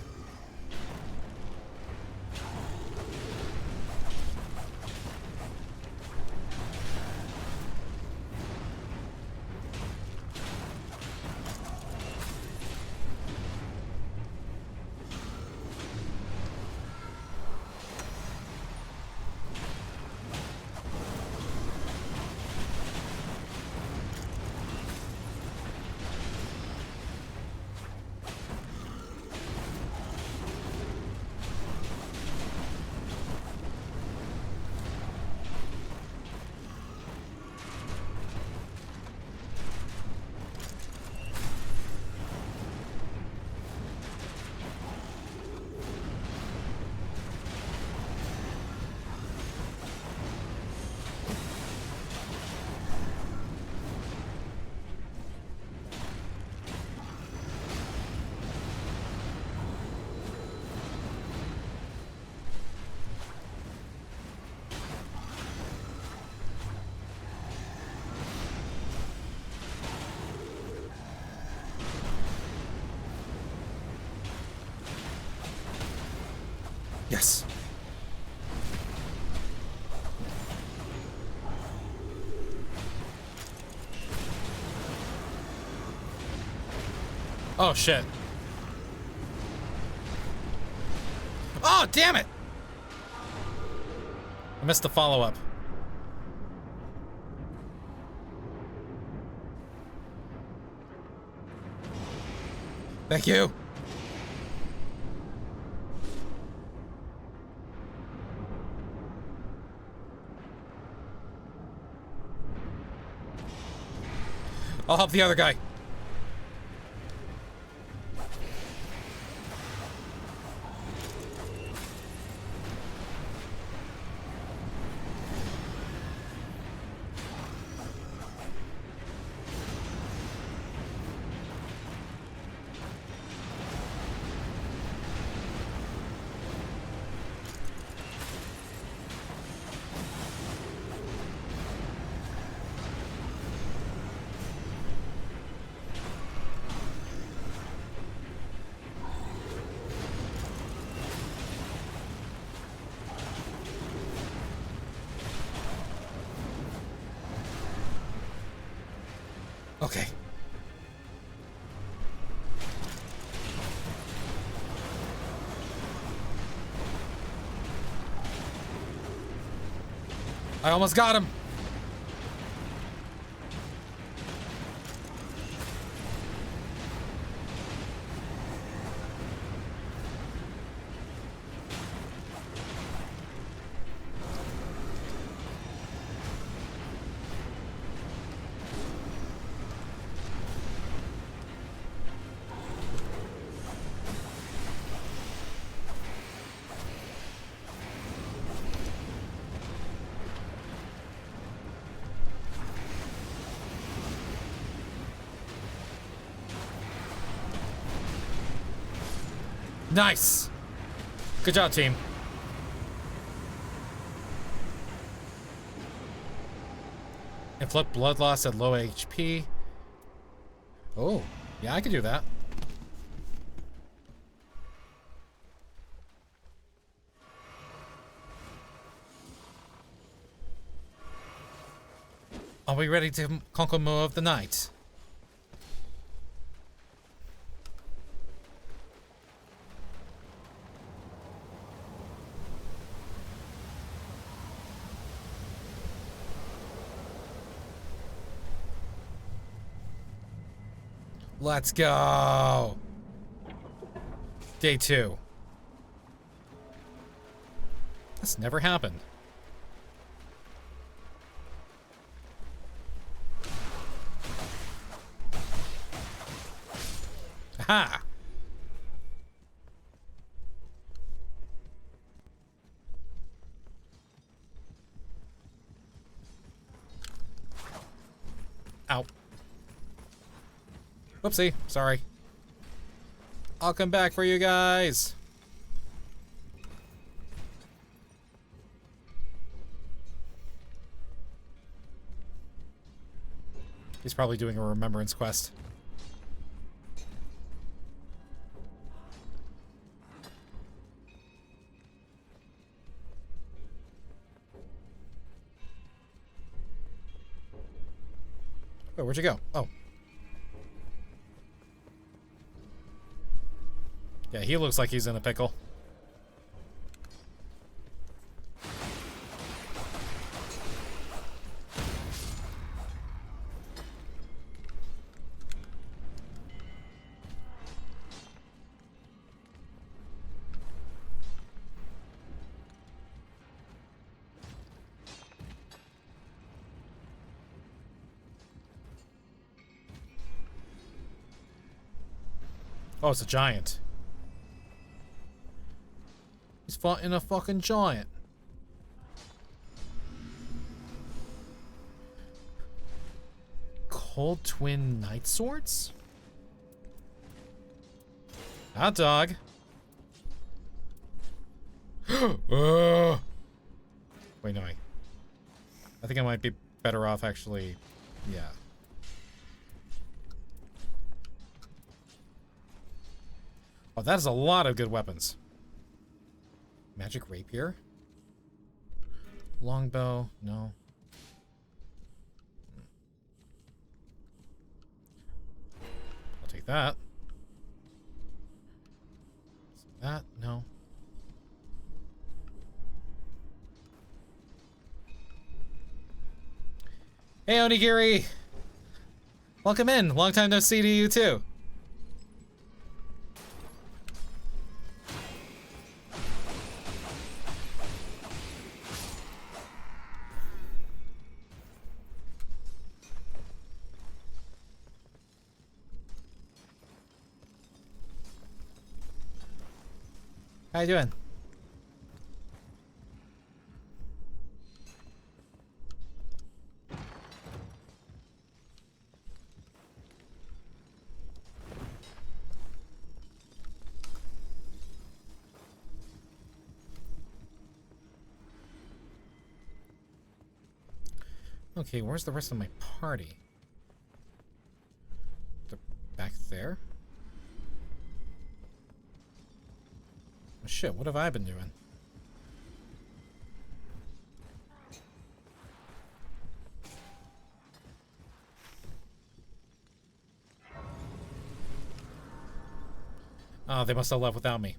Yes. Oh, shit. Oh, damn it! I missed the follow-up. Thank you. I'll help the other guy. Okay. I almost got him. Nice! Good job, team. Inflict blood loss at low HP. Oh, yeah, I can do that. Are we ready to conquer more of the night? Let's go. Day 2. That's never happened. Aha! Ow. Whoopsie, sorry. I'll come back for you guys. He's probably doing a remembrance quest. Oh, where'd you go? Oh. Yeah, he looks like he's in a pickle. Oh, it's a giant. He's fighting a fucking giant. Cold Twin Night Swords? Hot dog. Wait, no, I think I might be better off actually, yeah. Oh, that is a lot of good weapons. Magic rapier? Longbow? No. I'll take that. That? No. Hey, Onigiri! Welcome in. Long time no see to you, too. How you doing? Okay, where's the rest of my party? They're back there? Oh, shit, what have I been doing? Oh, they must have left without me.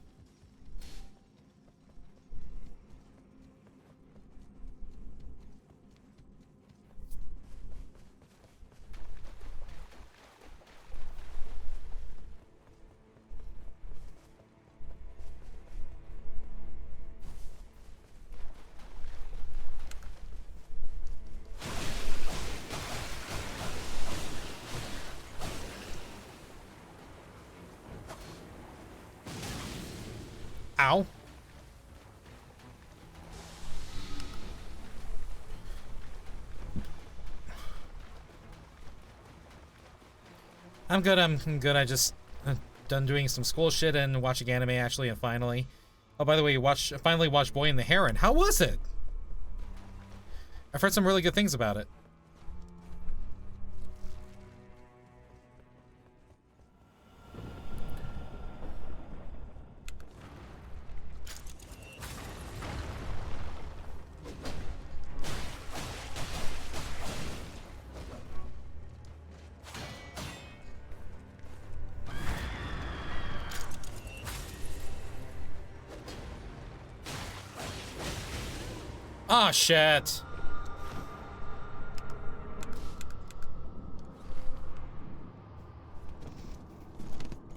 Ow. I'm good, I just done doing some school shit and watching anime actually, and finally. Oh, by the way, finally watched Boy and the Heron. How was it? I've heard some really good things about it. Ah, shit.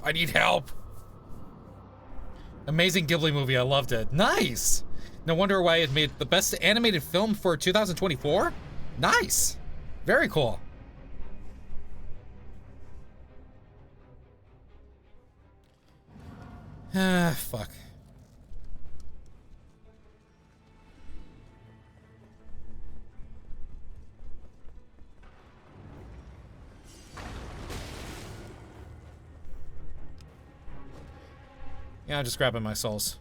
I need help. Amazing Ghibli movie. I loved it. Nice. No wonder why it made the best animated film for 2024. Nice. Very cool. Ah, fuck. Yeah, I'm just grabbing my souls.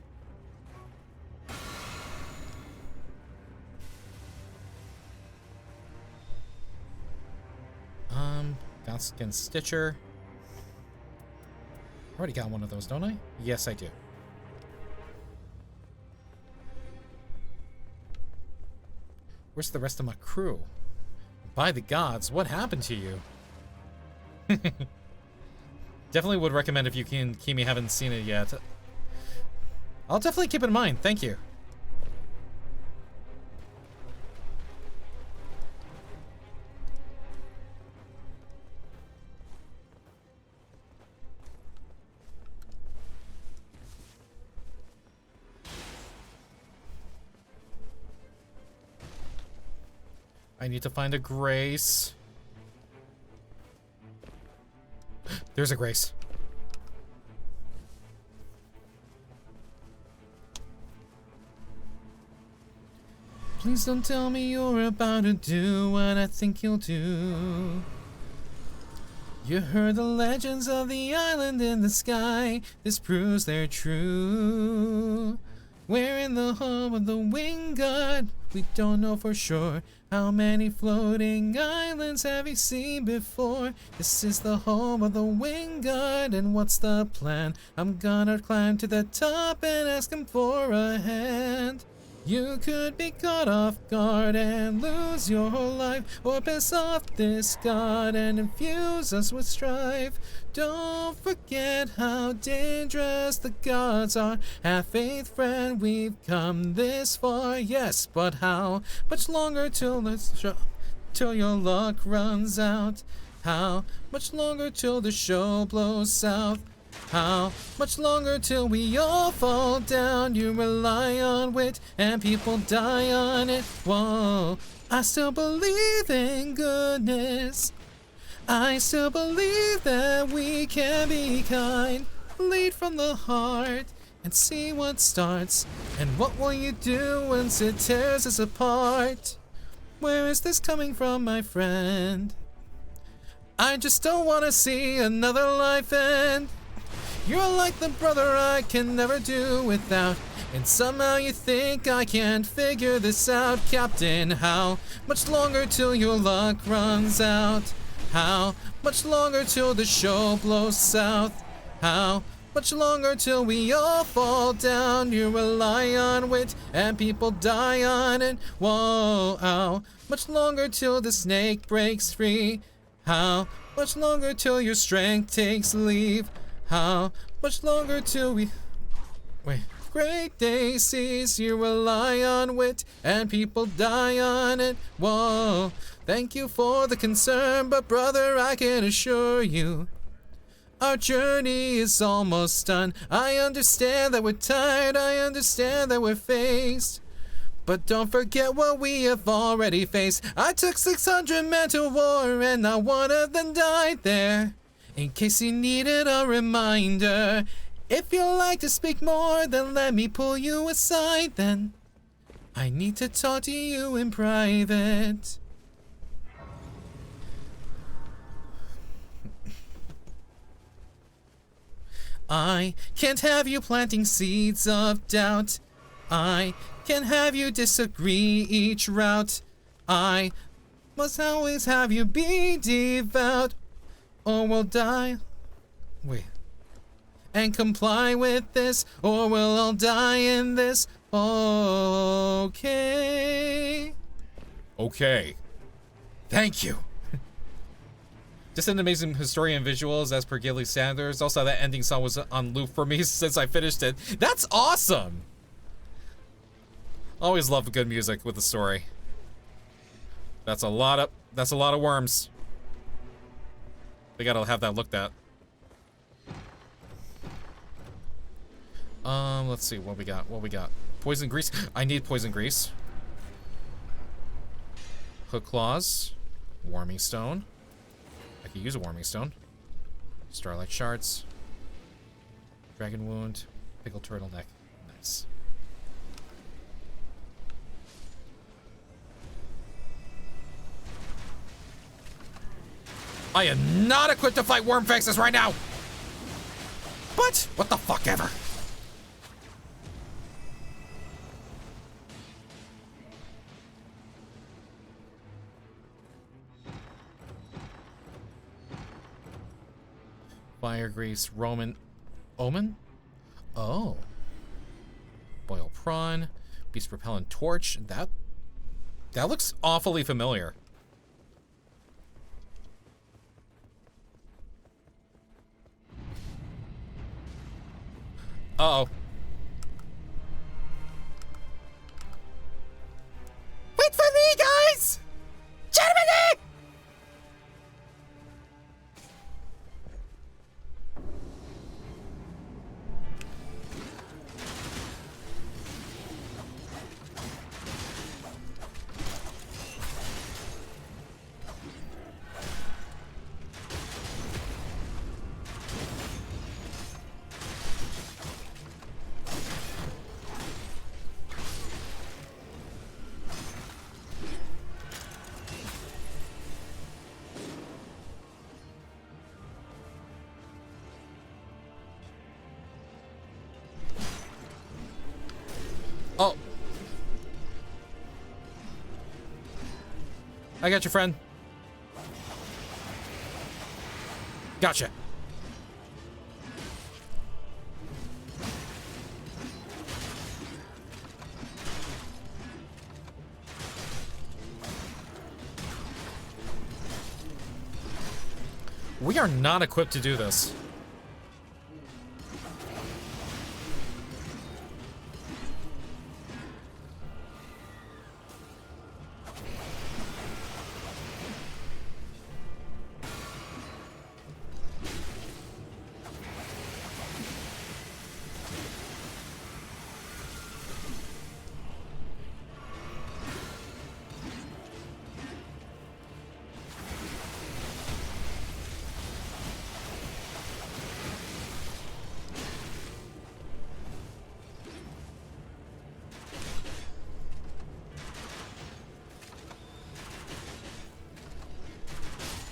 Gaunskin Stitcher. I already got one of those, don't I? Yes, I do. Where's the rest of my crew? By the gods, what happened to you? Definitely would recommend if you can, Kimi, haven't seen it yet. I'll definitely keep it in mind. Thank you. I need to find a Grace. There's a Grace. Please don't tell me you're about to do what I think you'll do. You heard the legends of the island in the sky. This proves they're true. We're in the home of the winged god. We don't know for sure. How many floating islands have you seen before? This is the home of the winged god, and what's the plan? I'm gonna climb to the top and ask him for a hand. You could be caught off guard and lose your whole life, or piss off this god and infuse us with strife. Don't forget how dangerous the gods are. Have faith, friend, we've come this far. Yes, but how much longer till your luck runs out? How much longer till the show blows south? How much longer till we all fall down? You rely on wit and people die on it. Whoa, I still believe in goodness. I still believe that we can be kind. Lead from the heart and see what starts. And what will you do once it tears us apart? Where is this coming from, my friend? I just don't want to see another life end. You're like the brother I can never do without, and somehow you think I can't figure this out. Captain, how much longer till your luck runs out? How much longer till the show blows south? How much longer till we all fall down? You rely on wit and people die on it. Whoa, how much longer till the snake breaks free? How much longer till your strength takes leave? How much longer till we... Wait. Great day sees you rely on wit and people die on it. Whoa, thank you for the concern, but brother, I can assure you our journey is almost done. I understand that we're tired, I understand that we're faced, but don't forget what we have already faced. I took 600 men to war and not one of them died there. In case you needed a reminder, if you'd like to speak more, then let me pull you aside then. I need to talk to you in private. I can't have you planting seeds of doubt. I can't have you disagree each route. I must always have you be devout, or we'll die. Wait. And comply with this, or we'll all die in this. Okay. Okay. Thank you. Just an amazing historian visuals as per Gilly Sanders. Also, that ending song was on loop for me since I finished it. That's awesome. Always love good music with the story. That's a lot of worms. They gotta have that looked at. Let's see what we got. Poison grease. I need poison grease. Hook claws. Warming stone. I could use a warming stone. Starlight shards. Dragon wound. Pickled turtleneck. Nice. I am not equipped to fight worm faces right now! But what the fuck ever? Fire grease, Roman omen? Oh. Boil prawn, beast repellent torch. That looks awfully familiar. Uh-oh. Wait for me, guys! Germany! Oh. I got you, friend. Gotcha. We are not equipped to do this.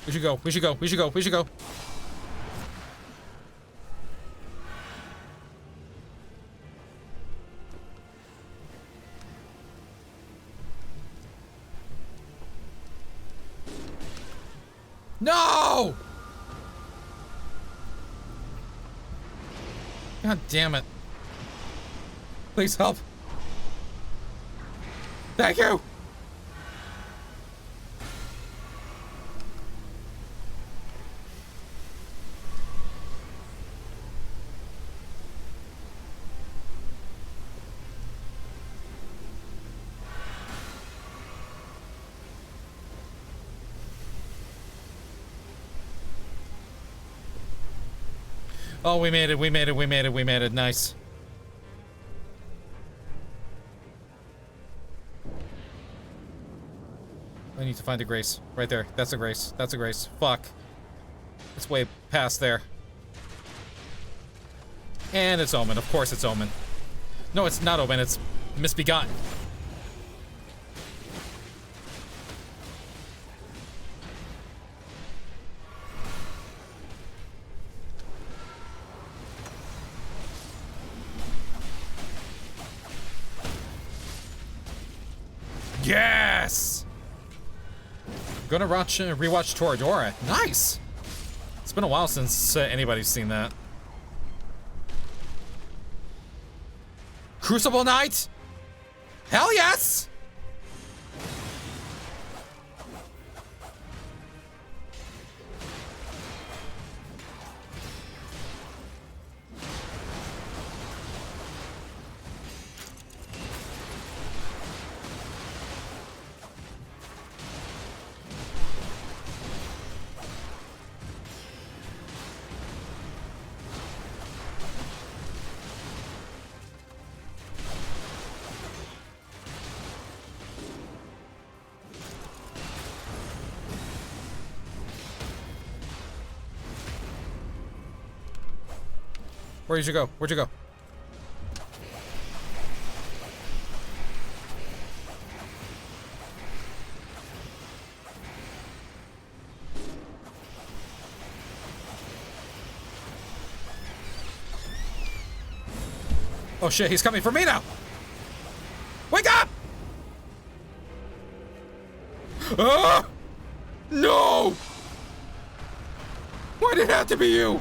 We should go, we should go, we should go, we should go. No! God damn it. Please help. Thank you! Oh, we made it, we made it, we made it, we made it. Nice. I need to find a grace. Right there. That's a grace. That's a grace. Fuck. It's way past there. And it's Omen. Of course it's Omen. No, it's not Omen. It's Misbegotten. Yes! Gonna rewatch Toradora. Nice! It's been a while since anybody's seen that. Crucible Knight? Hell yes! Where'd you go? Where'd you go? Oh shit, he's coming for me now! Wake up! Ah! No! Why did it have to be you?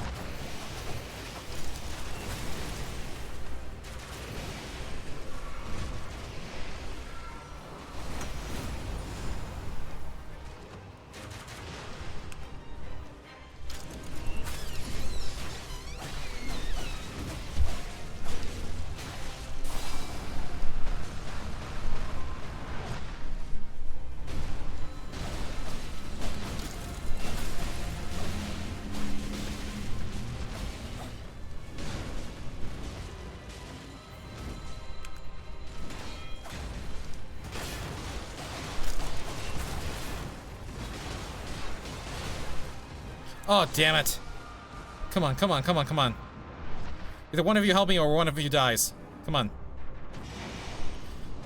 Oh, damn it. Come on, come on, come on, come on. Either one of you help me or one of you dies. Come on.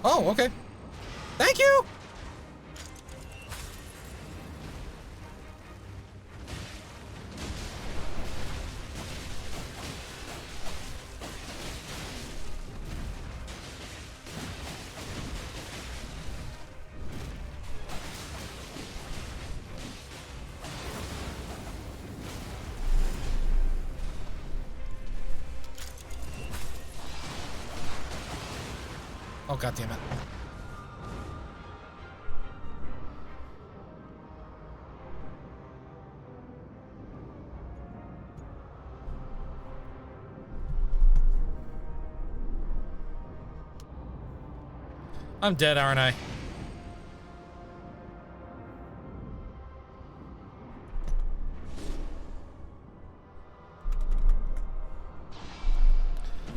Oh, okay. Thank you! Oh, God damn it. I'm dead, aren't I?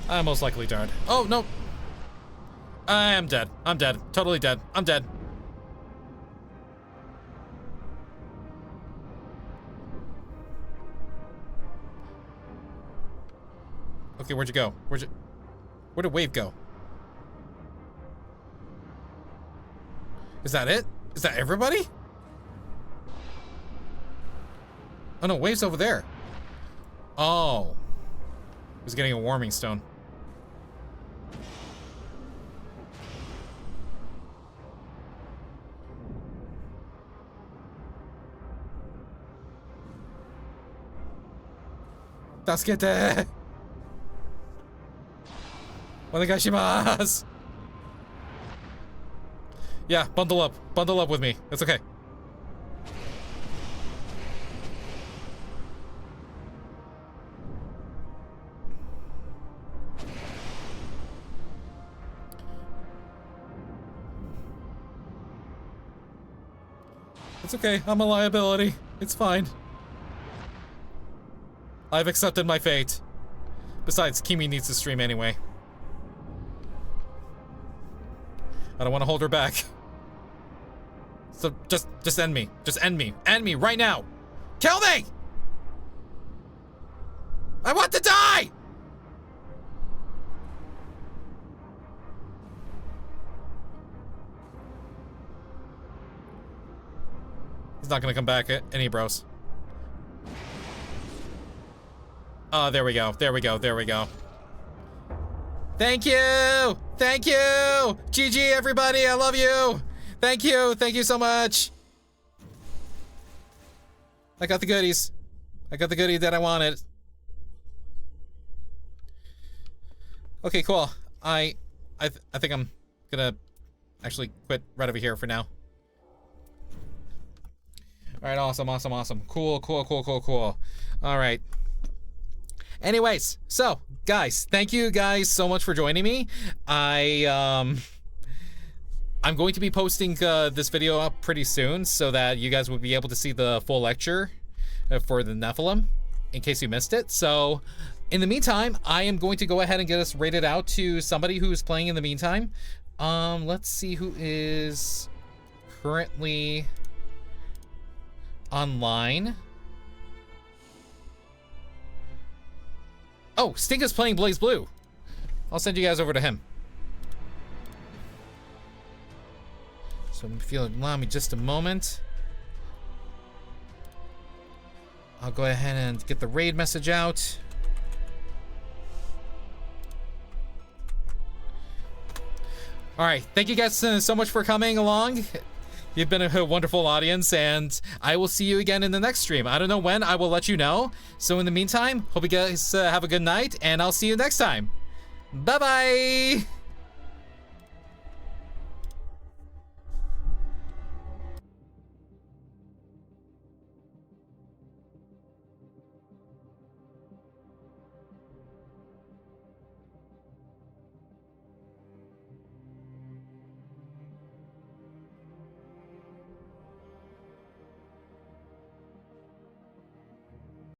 I'm most likely dead. Oh, no. I am dead. I'm dead. Totally dead. I'm dead. Okay, where'd you go? Where'd did Wave go? Is that it? Is that everybody? Oh no, Wave's over there. Oh. He's getting a warming stone. Tasukete! Onegaishimasu! Yeah, bundle up. Bundle up with me. It's okay. It's okay. I'm a liability. It's fine. I've accepted my fate. Besides, Kimi needs to stream anyway. I don't want to hold her back. So just end me. Just end me. End me right now. Kill me! I want to die! He's not gonna come back any bros. Oh, there we go. There we go. There we go. Thank you! Thank you! GG, everybody! I love you! Thank you. Thank you so much. I got the goodies. I got the goodie that I wanted. Okay, cool. I think I'm gonna actually quit right over here for now. All right, awesome, awesome, awesome. Cool, cool, cool, cool, cool. All right. Anyways, so guys, thank you guys so much for joining me. I'm going to be posting this video up pretty soon so that you guys will be able to see the full lecture for the Nephilim in case you missed it. So in the meantime, I am going to go ahead and get us rated out to somebody who's playing in the meantime. Let's see who is currently online. Oh, Stink is playing Blaze Blue. I'll send you guys over to him. So if you'll allow me just a moment, I'll go ahead and get the raid message out. All right, thank you guys so much for coming along. You've been a wonderful audience, and I will see you again in the next stream. I don't know when, I will let you know. So in the meantime, hope you guys have a good night, and I'll see you next time. Bye-bye!